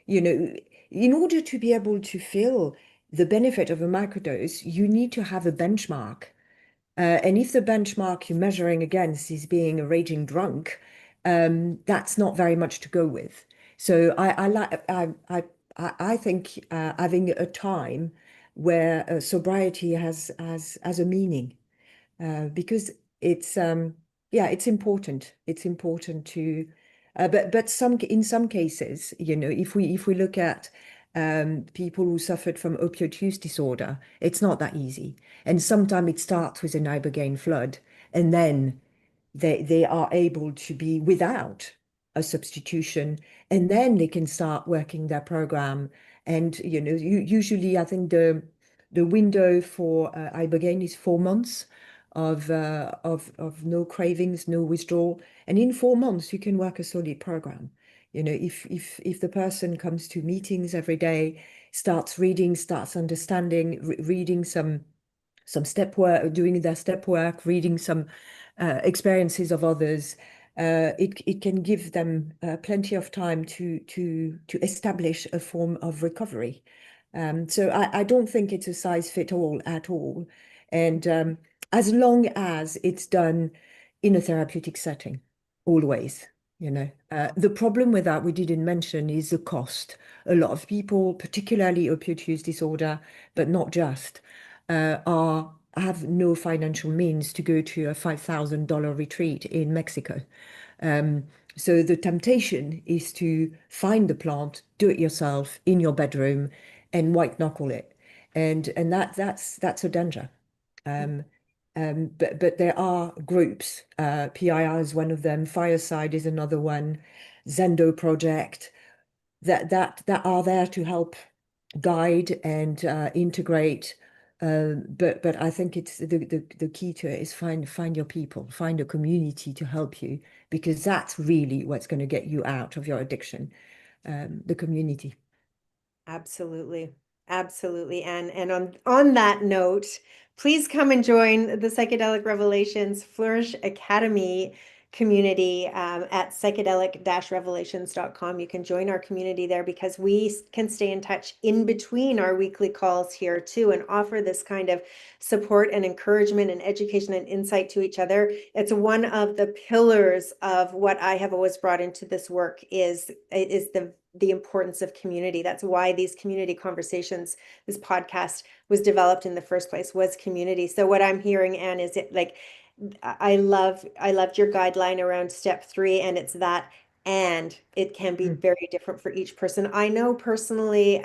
you know, in order to be able to feel the benefit of a microdose, you need to have a benchmark. And if the benchmark you're measuring against is being a raging drunk, that's not very much to go with. So I think having a time where sobriety has a meaning, because it's yeah, it's important. It's important to but some in some cases, if we look at people who suffered from opioid use disorder, it's not that easy. And sometimes it starts with an ibogaine flood, and then they are able to be without a substitution, and then they can start working their program. And usually I think the window for ibogaine is 4 months of no cravings, no withdrawal, and in 4 months you can work a solid program. If the person comes to meetings every day, starts reading, starts understanding, reading some step work, doing their step work, reading some experiences of others, it can give them plenty of time to establish a form of recovery. So I don't think it's a size fit all at all. And as long as it's done in a therapeutic setting, always. The problem with that we didn't mention is the cost. A lot of people, particularly opioid use disorder, but not just, have no financial means to go to a $5,000 retreat in Mexico. Um, so the temptation is to find the plant, do it yourself in your bedroom, and white knuckle it, and that's a danger. Um, but there are groups. PIR is one of them. Fireside is another one. Zendo Project that are there to help guide and integrate. But I think it's the key to it is find your people, find a community to help you, because that's really what's going to get you out of your addiction. The community. Absolutely. Absolutely. And on that note, please come and join the Psychedelic Revelations Flourish Academy community at psychedelic-revelations.com. You can join our community there because we can stay in touch in between our weekly calls here too and offer this kind of support and encouragement and education and insight to each other. It's one of the pillars of what I have always brought into this work is the importance of community. That's why these community conversations, this podcast was developed in the first place, was community. So what I'm hearing, Anne, is it like I loved your guideline around step 3, and it's that, and it can be Mm. very different for each person. I know personally,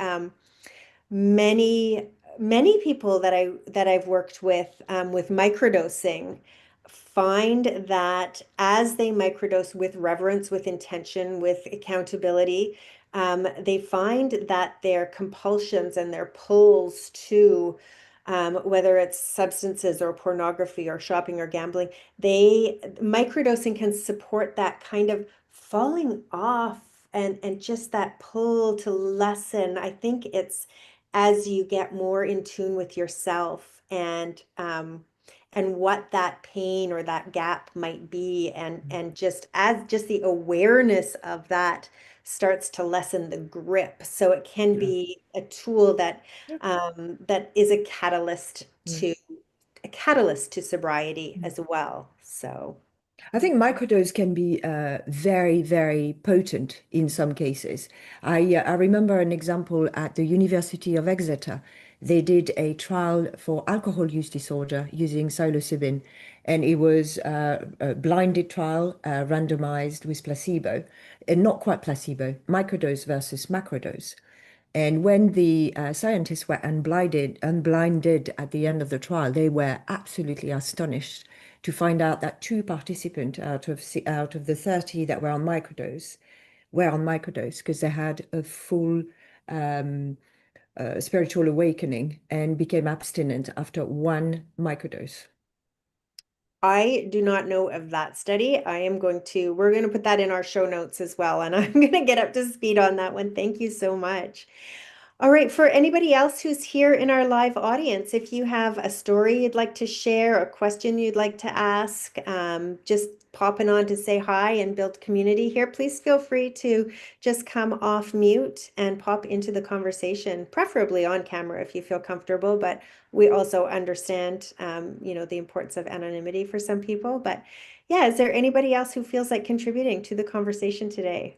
many people that I've worked with microdosing find that as they microdose with reverence, with intention, with accountability, they find that their compulsions and their pulls to whether it's substances or pornography or shopping or gambling, they microdosing can support that kind of falling off and just that pull to lessen. I think it's as you get more in tune with yourself and what that pain or that gap might be, and just the awareness of that starts to lessen the grip. So it can Yeah. be a tool that Yep. that is Mm. a catalyst to sobriety Mm. as well. So I think microdose can be very, very potent in some cases. I remember an example at the University of Exeter. They did a trial for alcohol use disorder using psilocybin, And it was a blinded trial, randomized with placebo, and not quite placebo, microdose versus macrodose. And when the scientists were unblinded at the end of the trial, they were absolutely astonished to find out that two participants out of the 30 that were on microdose because they had a full spiritual awakening and became abstinent after one microdose. I do not know of that study. We're going to put that in our show notes as well, and I'm going to get up to speed on that one. Thank you so much. All right, for anybody else who's here in our live audience, if you have a story you'd like to share, a question you'd like to ask, just popping on to say hi and build community here, please feel free to just come off mute and pop into the conversation, preferably on camera if you feel comfortable, but we also understand, the importance of anonymity for some people. But yeah, is there anybody else who feels like contributing to the conversation today?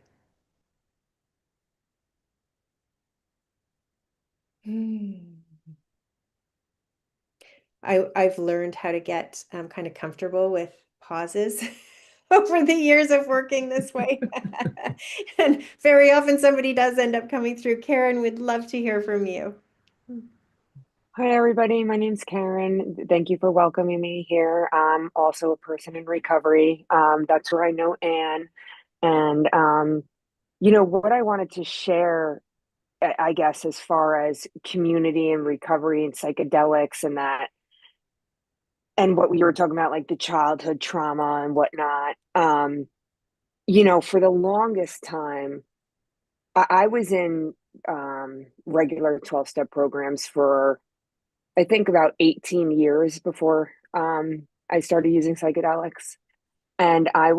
I've learned how to get kind of comfortable with pauses over the years of working this way. And very often somebody does end up coming through. Karen, we'd love to hear from you. Hi, everybody. My name's Karen. Thank you for welcoming me here. I'm also a person in recovery. That's where I know Anne. And, what I wanted to share, I guess, as far as community and recovery and psychedelics and that, and what we were talking about, like the childhood trauma and whatnot. For the longest time, I was in regular 12-step programs for I think about 18 years before I started using psychedelics. And I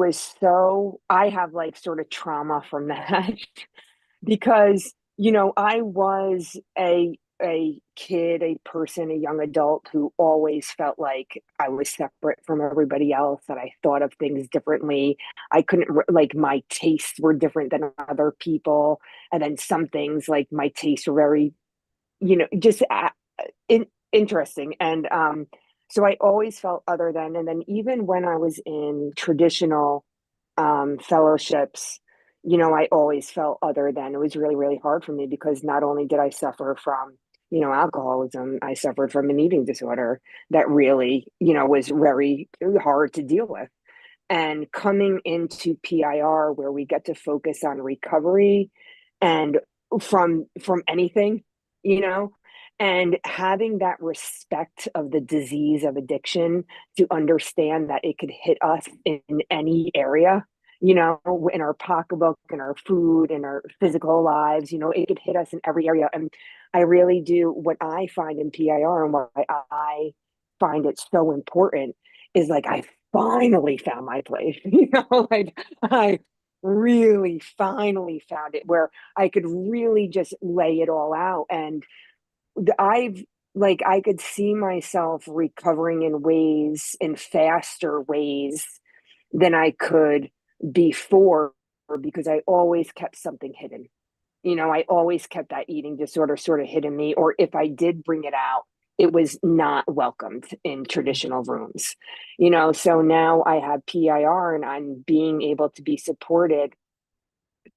have like sort of trauma from that because, I was a kid, a person, a young adult who always felt like I was separate from everybody else, that I thought of things differently. I couldn't, like, my tastes were different than other people. And then some things, like, my tastes were very, just interesting. And so I always felt other than. And then even when I was in traditional fellowships, I always felt other than. It was really, really hard for me because not only did I suffer from, alcoholism, I suffered from an eating disorder that really, was very hard to deal with. And coming into PIR, where we get to focus on recovery and from anything, you know, and having that respect of the disease of addiction, to understand that it could hit us in any area, in our pocketbook, in our food, in our physical lives, it could hit us in every area. And I really do, what I find in PIR and why I find it so important is, like, I finally found my place, like, I really finally found it where I could really just lay it all out. And I've like, I could see myself recovering in faster ways than I could before, because I always kept something hidden. I always kept that eating disorder sort of hidden me, or if I did bring it out, it was not welcomed in traditional rooms. So now I have PIR and I'm being able to be supported,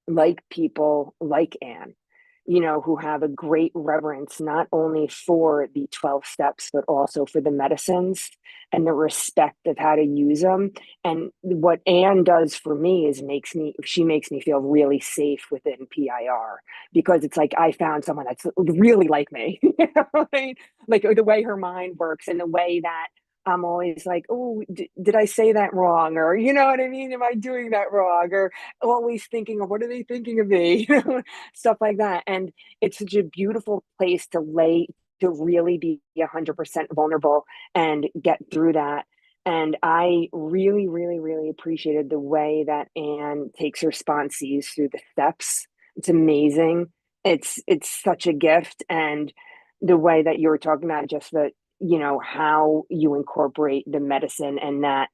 like people like Anne, who have a great reverence, not only for the 12 steps, but also for the medicines and the respect of how to use them. And what Anne does for me is she makes me feel really safe within PIR, because it's like I found someone that's really like me, right? Like the way her mind works and the way that I'm always like, oh, did I say that wrong? Or, you know what I mean? Am I doing that wrong? Or always thinking of, what are they thinking of me? Stuff like that. And it's such a beautiful place to really be 100% vulnerable and get through that. And I really, really, really appreciated the way that Anne takes her sponsees through the steps. It's amazing. It's such a gift. And the way that you were talking about, just that, how you incorporate the medicine, and that,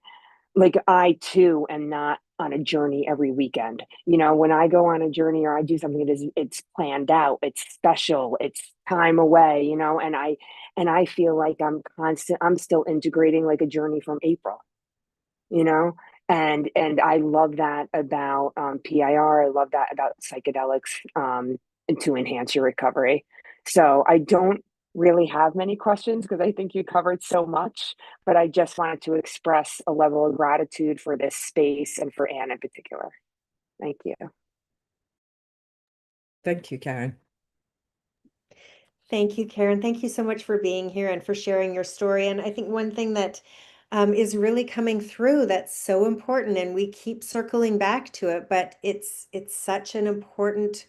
like, I too am not on a journey every weekend. When I go on a journey or I do something, it's planned out, it's special, it's time away, and I feel like I'm still integrating like a journey from April. you know? And I love that about PIR. I love that about psychedelics, and to enhance your recovery. So I don't really have many questions because I think you covered so much, but I just wanted to express a level of gratitude for this space and for Anne in particular. Thank you. Thank you, Karen. Thank you, Karen. Thank you so much for being here and for sharing your story. And I think one thing that is really coming through that's so important, and we keep circling back to it, but it's such an important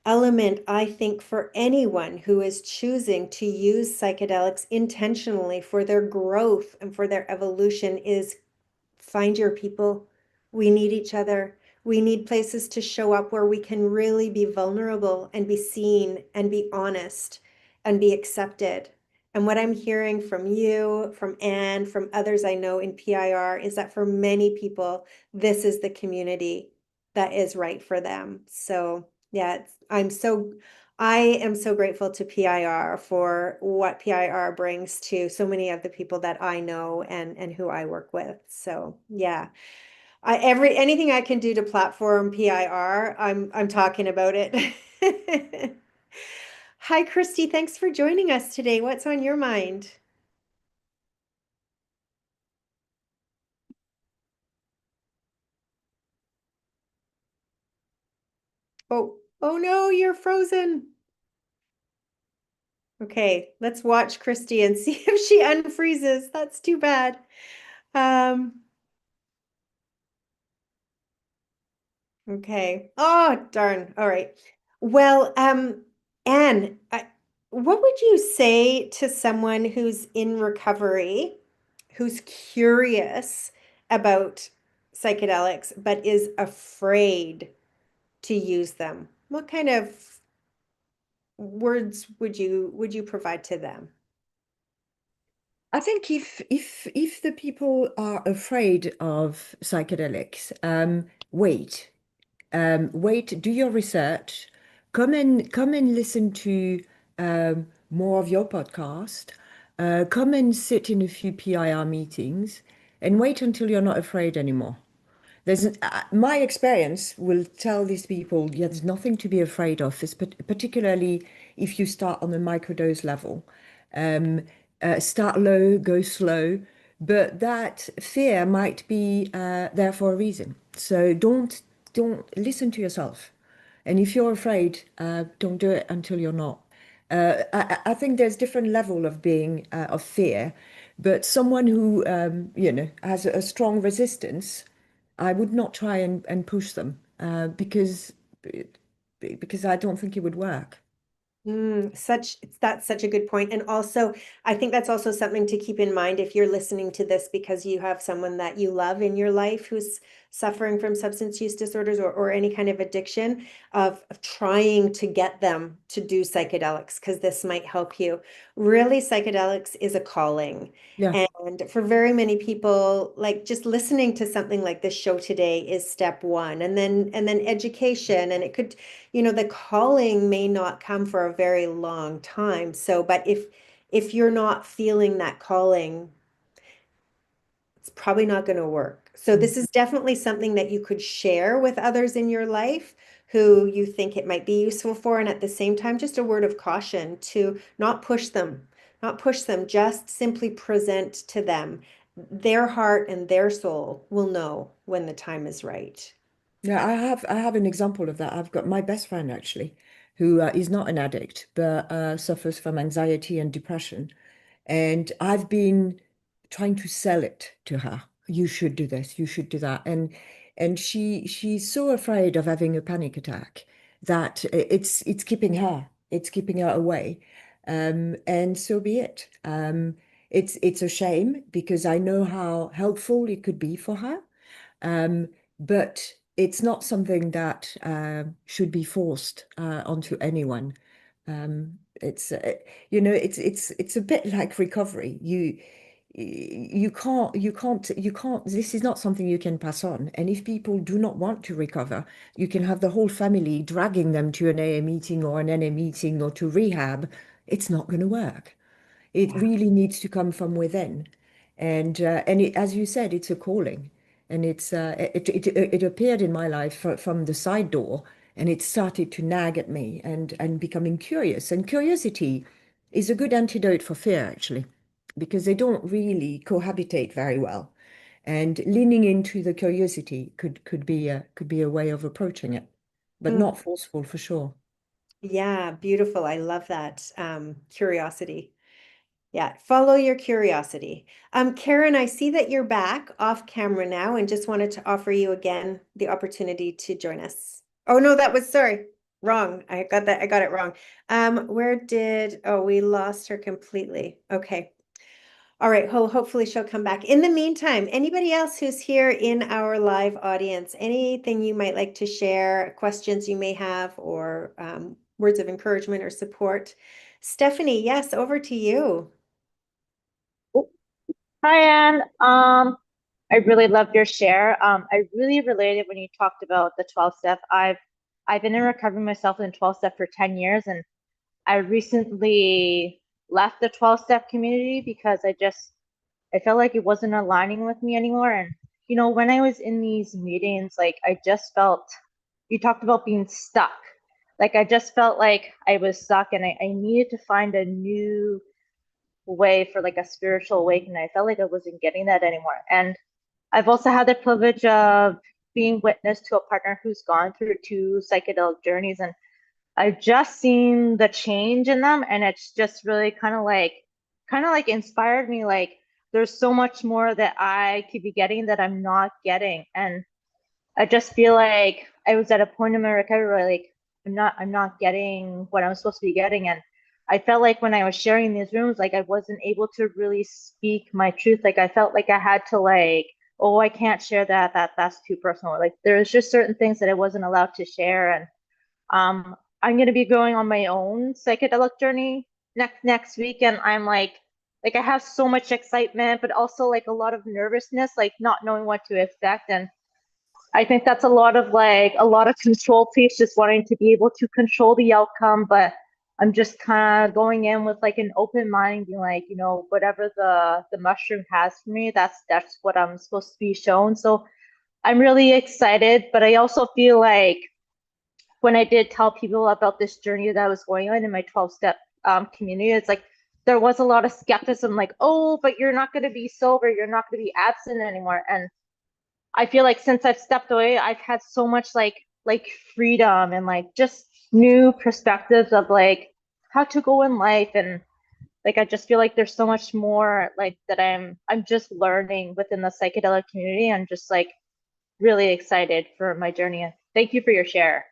element, I think, for anyone who is choosing to use psychedelics intentionally for their growth and for their evolution is find your people. We need each other. We need places to show up where we can really be vulnerable and be seen and be honest and be accepted. And what I'm hearing from you, from Anne, from others I know in PIR is that for many people, this is the community that is right for them. So yeah, I am so grateful to PIR for what PIR brings to so many of the people that I know and who I work with. So yeah, anything I can do to platform PIR, I'm talking about it. Hi, Christy. Thanks for joining us today. What's on your mind? Oh no, you're frozen. Okay, let's watch Christy and see if she unfreezes. That's too bad. Um, Okay. Oh, darn. All right. Well, Anne, what would you say to someone who's in recovery, who's curious about psychedelics, but is afraid to use them? What kind of words would you provide to them? I think if the people are afraid of psychedelics, wait. Wait, do your research. Come and listen to more of your podcast. Come and sit in a few PIR meetings and wait until you're not afraid anymore. My experience will tell these people there's nothing to be afraid of, particularly if you start on a microdose level. Um, Start low, go slow, but that fear might be there for a reason. So don't listen to yourself. And if you're afraid, don't do it until you're not. I think there's different level of being of fear, but someone who has a strong resistance, I would not try and push them because I don't think it would work. That's such a good point. And also, I think that's also something to keep in mind if you're listening to this because you have someone that you love in your life who's suffering from substance use disorders or any kind of addiction of trying to get them to do psychedelics because this might help you. Really, psychedelics is a calling. Yeah. And for very many people, like just listening to something like this show today is step one. And then education. And it could the calling may not come for a very long time. So, but if you're not feeling that calling, it's probably not going to work. So Mm. this is definitely something that you could share with others in your life who you think it might be useful for. And at the same time, just a word of caution to not push them, just simply present to them. Their heart and their soul will know when the time is right. Yeah, I have an example of that. I've got my best friend actually, who is not an addict but suffers from anxiety and depression. And I've been trying to sell it to her. You should do this, you should do that. And she's so afraid of having a panic attack that it's keeping her away. And so be it. It's a shame because I know how helpful it could be for her. But it's not something that should be forced onto anyone. It's it's a bit like recovery. You can't. This is not something you can pass on. And if people do not want to recover, you can have the whole family dragging them to an AA meeting or an NA meeting or to rehab. It's not going to work. It Yeah. really needs to come from within. And as you said, it's a calling, and it appeared in my life from the side door, and it started to nag at me and becoming curious. And curiosity is a good antidote for fear, actually, because they don't really cohabitate very well. And leaning into the curiosity could be a way of approaching it, but Mm, not forceful for sure. yeah, beautiful. I love that. Curiosity. Yeah, follow your curiosity. Karen, I see that you're back off camera now and just wanted to offer you again the opportunity to join us. Oh no, sorry, wrong. I got it wrong. Oh, we lost her completely. Okay. All right, hopefully she'll come back. In the meantime, anybody else who's here in our live audience, anything you might like to share, questions you may have, or words of encouragement or support? Stephanie, yes, over to you. Hi, Anne. I really loved your share. I really related when you talked about the 12 step. I've been in recovery myself in 12 step for 10 years, and I recently left the 12 step community because I felt like it wasn't aligning with me anymore. And when I was in these meetings, like I just felt you talked about being stuck. Like I just felt like I was stuck, and I needed to find a new way for like a spiritual awakening. I felt like I wasn't getting that anymore. And I've also had the privilege of being witness to a partner who's gone through 2 psychedelic journeys, and I've just seen the change in them, and it's just really kind of like inspired me. Like there's so much more that I could be getting that I'm not getting, and I just feel like I was at a point in my recovery where like I'm not getting what I'm supposed to be getting. And I felt like when I was sharing these rooms, like I wasn't able to really speak my truth. Like I felt like I had to like, oh, I can't share that's too personal. Like there's just certain things that I wasn't allowed to share. And I'm gonna be going on my own psychedelic journey next week, and I'm like I have so much excitement, but also like a lot of nervousness, like not knowing what to expect. And I think that's a lot of control piece, just wanting to be able to control the outcome. But I'm just kind of going in with like an open mind, being like, whatever the mushroom has for me, that's what I'm supposed to be shown. So I'm really excited, but I also feel like when I did tell people about this journey that I was going on in my 12 step community, it's like there was a lot of skepticism, like, oh, but you're not going to be sober, you're not going to be absent anymore. And I feel like since I've stepped away, I've had so much like freedom and like just new perspectives of like how to go in life. And like I just feel like there's so much more like that I'm just learning within the psychedelic community. I'm just like really excited for my journey. Thank you for your share.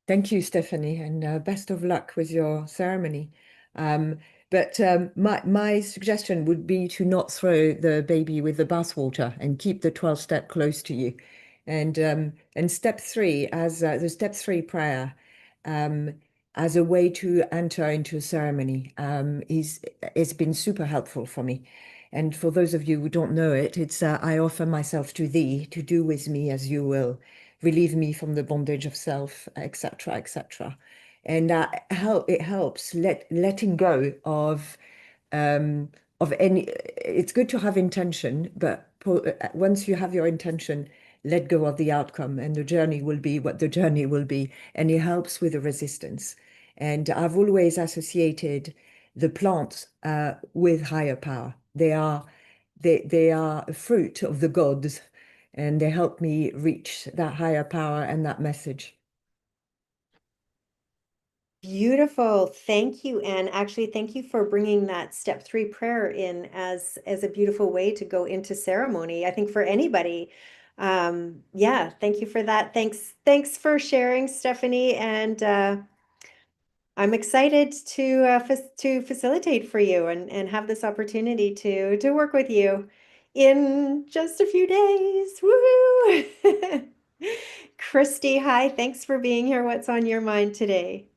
Thank you, Stephanie, and best of luck with your ceremony. But my suggestion would be to not throw the baby with the bathwater and keep the 12 step close to you. And step three, as the step three prayer, um, as a way to enter into a ceremony, it's been super helpful for me. And for those of you who don't know it, it's I offer myself to thee to do with me as you will, relieve me from the bondage of self, etc., etc. And it helps letting go of any. It's good to have intention, but once you have your intention, let go of the outcome, and the journey will be what the journey will be, and it helps with the resistance. And I've always associated the plants with higher power. They are a fruit of the gods, and they help me reach that higher power and that message. Beautiful. Thank you, Anne. Actually, thank you for bringing that step three prayer in as a beautiful way to go into ceremony. I think for anybody. Yeah, thank you for that. Thanks for sharing, Stephanie. And I'm excited to facilitate for you and have this opportunity to work with you in just a few days. Woohoo! Christy, hi. Thanks for being here. What's on your mind today?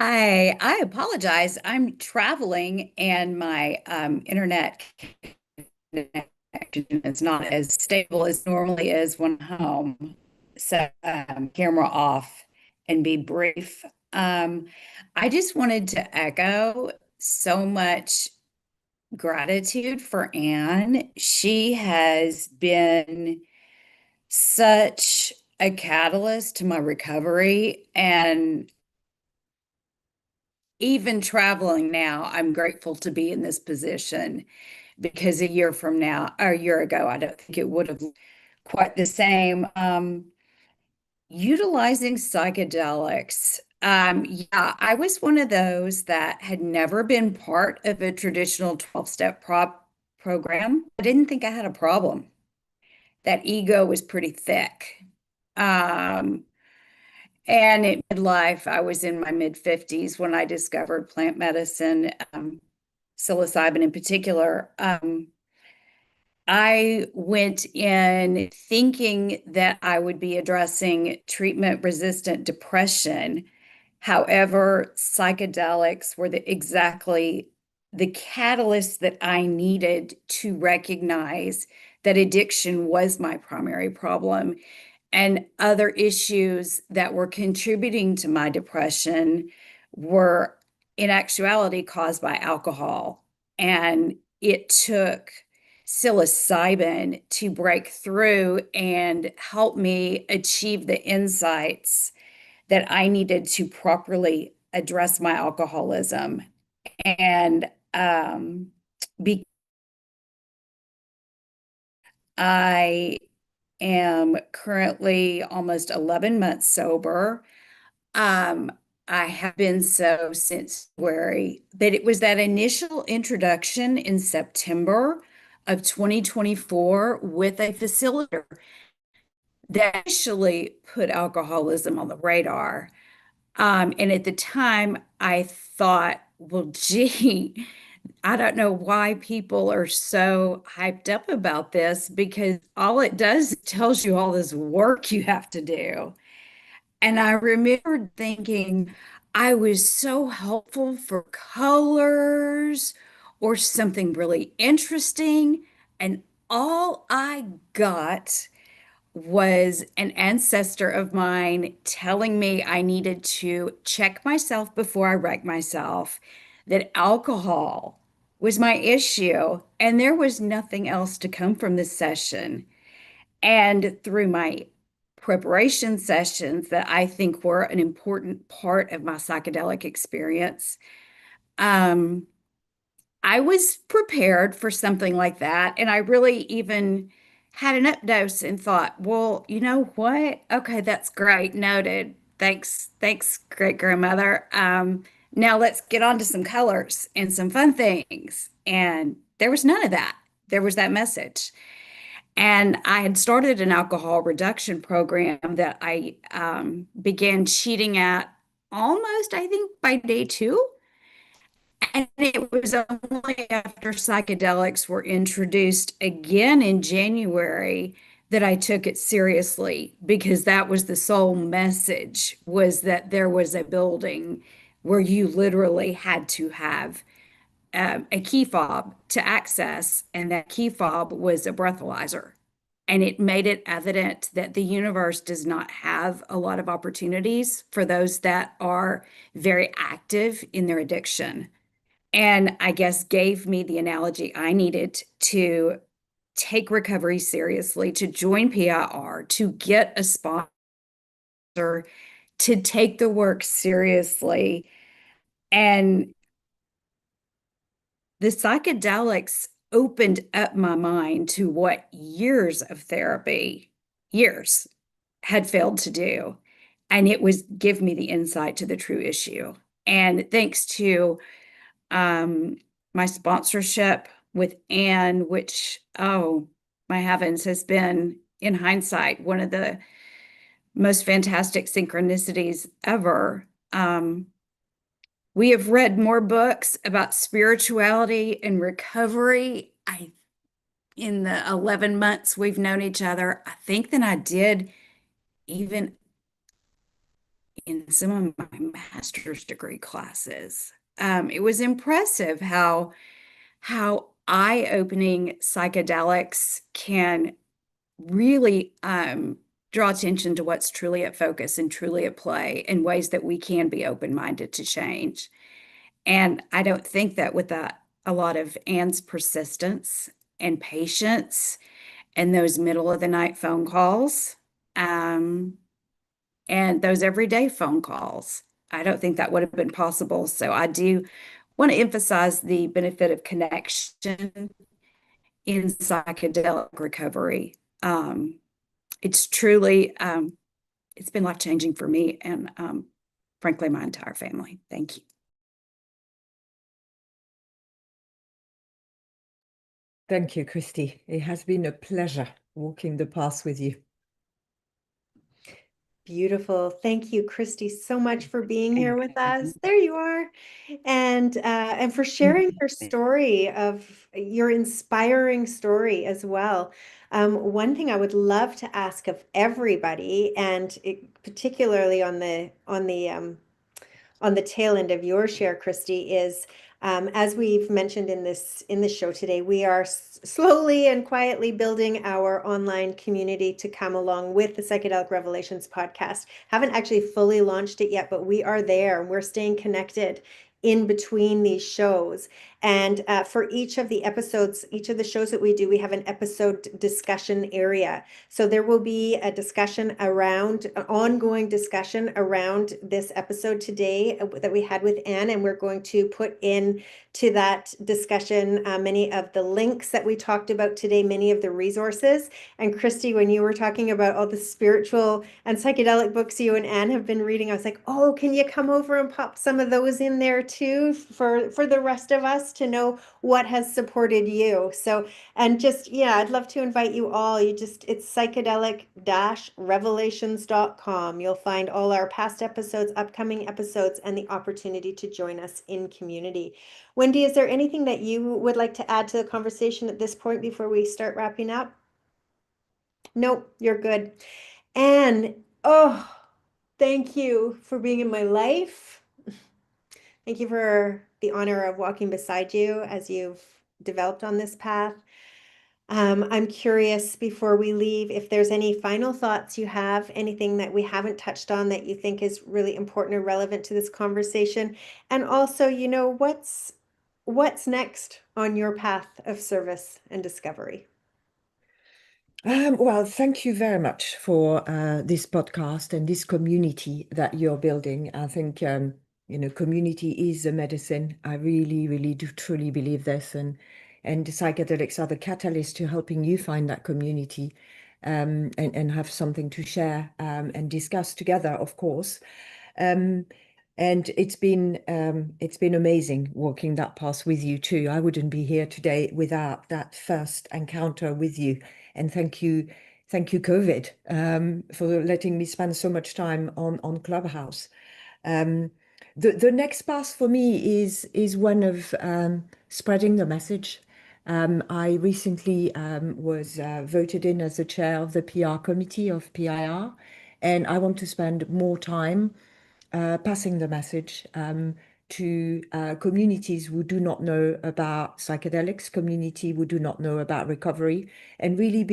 Hi, I apologize. I'm traveling and my internet connection is not as stable as normally is when I'm home. So, camera off and be brief. I just wanted to echo so much gratitude for Anne. She has been such a catalyst to my recovery, and even traveling now, I'm grateful to be in this position because a year from now, or a year ago, I don't think it would have quite the same. Utilizing psychedelics. Yeah, I was one of those that had never been part of a traditional 12-step program. I didn't think I had a problem. That ego was pretty thick. Um, and in midlife, I was in my mid 50s when I discovered plant medicine, psilocybin in particular. I went in thinking that I would be addressing treatment-resistant depression. However, psychedelics were exactly the catalyst that I needed to recognize that addiction was my primary problem, and other issues that were contributing to my depression were in actuality caused by alcohol. And it took psilocybin to break through and help me achieve the insights that I needed to properly address my alcoholism. And be I am currently almost 11 months sober. Um, I have been so since February, but it was that initial introduction in September of 2024 with a facilitator that actually put alcoholism on the radar. And at the time, I thought, well, gee, I don't know why people are so hyped up about this because all it does is tells you all this work you have to do. And I remember thinking I was so hopeful for colors or something really interesting. And all I got was an ancestor of mine telling me I needed to check myself before I wreck myself, that alcohol was my issue, and there was nothing else to come from this session. And through my preparation sessions that I think were an important part of my psychedelic experience, um, I was prepared for something like that. And I really even had an updose and thought, well, you know what? Okay, that's great. Noted. Thanks, great grandmother. Now let's get on to some colors and some fun things. And there was none of that. There was that message. And I had started an alcohol reduction program that I began cheating at almost, I think, by day two. And it was only after psychedelics were introduced again in January that I took it seriously because that was the sole message was that there was a building where you literally had to have a key fob to access, and that key fob was a breathalyzer. And it made it evident that the universe does not have a lot of opportunities for those that are very active in their addiction. And I guess gave me the analogy I needed to take recovery seriously, to join PIR, to get a sponsor, to take the work seriously. And the psychedelics opened up my mind to what years of therapy, years, had failed to do. And it was give me the insight to the true issue. And thanks to um, my sponsorship with Anne, which, oh my heavens, has been, in hindsight, one of the most fantastic synchronicities ever. We have read more books about spirituality and recovery, in the 11 months we've known each other, I think, than I did even in some of my master's degree classes. It was impressive how eye-opening psychedelics can really draw attention to what's truly at focus and truly at play in ways that we can be open-minded to change. And I don't think that with that a lot of Anne's persistence and patience and those middle of the night phone calls, and those everyday phone calls. I don't think that would have been possible. So I do want to emphasize the benefit of connection in psychedelic recovery. It's truly, it's been life-changing for me and frankly, my entire family. Thank you. Thank you, Christy. It has been a pleasure walking the path with you. Beautiful. Thank you, Christy, so much for being here with us. There you are. And for sharing your story of your inspiring story as well. One thing I would love to ask of everybody, and particularly on the tail end of your share, Christy, is as we've mentioned in the show today, we are slowly and quietly building our online community to come along with the Psychedelic Revelations podcast. Haven't actually fully launched it yet, but we are there and we're staying connected in between these shows. And for each of the episodes, each of the shows that we do, we have an episode discussion area. So there will be a discussion around, an ongoing discussion around this episode today that we had with Anne, and we're going to put in to that discussion many of the links that we talked about today, many of the resources. And Christy, when you were talking about all the spiritual and psychedelic books you and Anne have been reading, I was like, oh, can you come over and pop some of those in there too for the rest of us to know what has supported you? So, and just, yeah, I'd love to invite you all. It's psychedelic-revelations.com. You'll find all our past episodes, upcoming episodes, and the opportunity to join us in community. Wendy, is there anything that you would like to add to the conversation at this point before we start wrapping up? Nope, you're good. Anne, oh, thank you for being in my life. Thank you for the honor of walking beside you as you've developed on this path. I'm curious before we leave if there's any final thoughts you have, anything that we haven't touched on that you think is really important or relevant to this conversation. And also, what's next on your path of service and discovery? Well, thank you very much for this podcast and this community that you're building. I think, community is a medicine. I really, really do truly believe this. And the psychedelics are the catalyst to helping you find that community and have something to share and discuss together, of course. And it's been amazing walking that path with you too. I wouldn't be here today without that first encounter with you. And thank you, COVID, for letting me spend so much time on Clubhouse. The next path for me is one of spreading the message. I recently was voted in as the chair of the PR committee of PIR, and I want to spend more time passing the message to communities who do not know about psychedelics, community who do not know about recovery, and we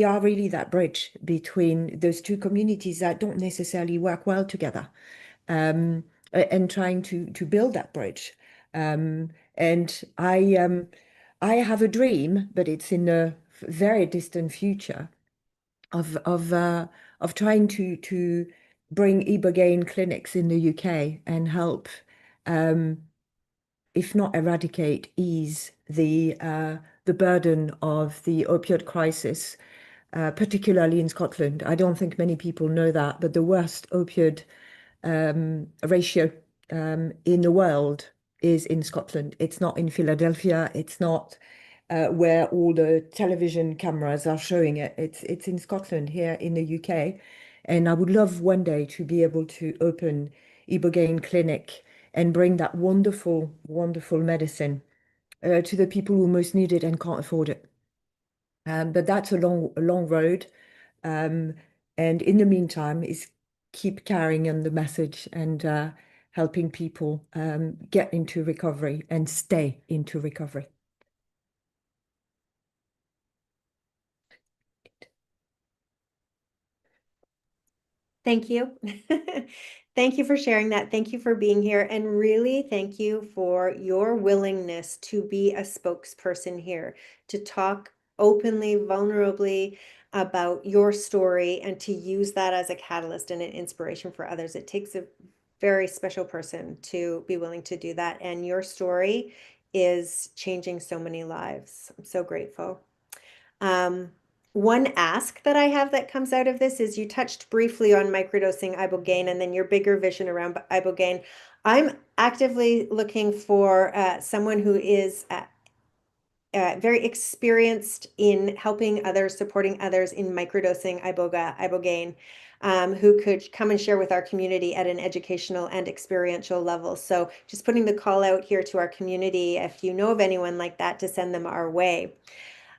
are really that bridge between those two communities that don't necessarily work well together, and trying to build that bridge. And I have a dream, but it's in a very distant future of trying to bring ibogaine clinics in the UK and help, if not eradicate, ease the burden of the opioid crisis, particularly in Scotland. I don't think many people know that, but the worst opioid ratio in the world is in Scotland. It's not in Philadelphia. It's not where all the television cameras are showing it. It's in Scotland, here in the UK. And I would love one day to be able to open ibogaine clinic and bring that wonderful, wonderful medicine to the people who most need it and can't afford it. But that's a long road. And in the meantime, is keep carrying on the message and helping people get into recovery and stay into recovery. Thank you. Thank you for sharing that. Thank you for being here. And really, thank you for your willingness to be a spokesperson here, to talk openly, vulnerably about your story and to use that as a catalyst and an inspiration for others. It takes a very special person to be willing to do that. And your story is changing so many lives. I'm so grateful. One ask that I have that comes out of this is you touched briefly on microdosing ibogaine and then your bigger vision around ibogaine. I'm actively looking for someone who is very experienced in helping others, supporting others in microdosing ibogaine, who could come and share with our community at an educational and experiential level. So just putting the call out here to our community, if you know of anyone like that, to send them our way.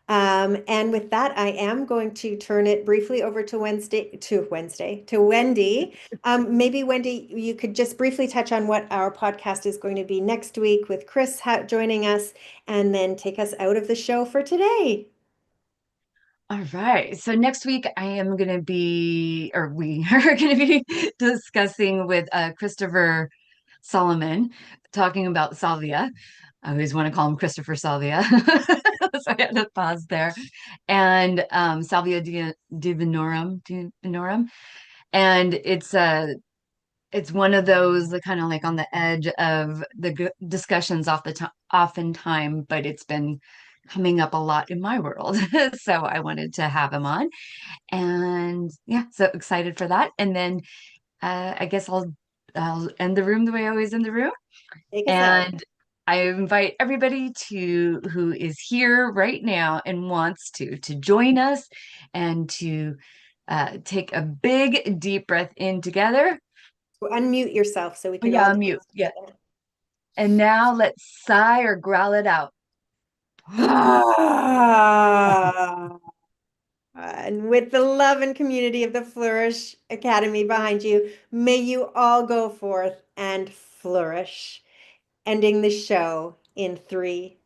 And with that, I am going to turn it briefly over to Wendy. Maybe Wendy, you could just briefly touch on what our podcast is going to be next week with Chris joining us, and then take us out of the show for today. All right. So next week I am going to be, or we are going to be discussing with Christopher Solomon, talking about salvia. I always want to call him Christopher Salvia. So I had to pause there. And Salvia divinorum. And it's one of those kind of like on the edge of the discussions oftentimes, but it's been coming up a lot in my world. So I wanted to have him on. And yeah, so excited for that. And then I guess I'll end the room the way I always end the room. Take us out. And I invite everybody who is here right now and wants to join us and to take a big deep breath in together. Unmute yourself so we Oh, can yeah, all do unmute. this Yeah. together. And now let's sigh or growl it out. And with the love and community of the Flourish Academy behind you, may you all go forth and flourish. Ending the show in 3,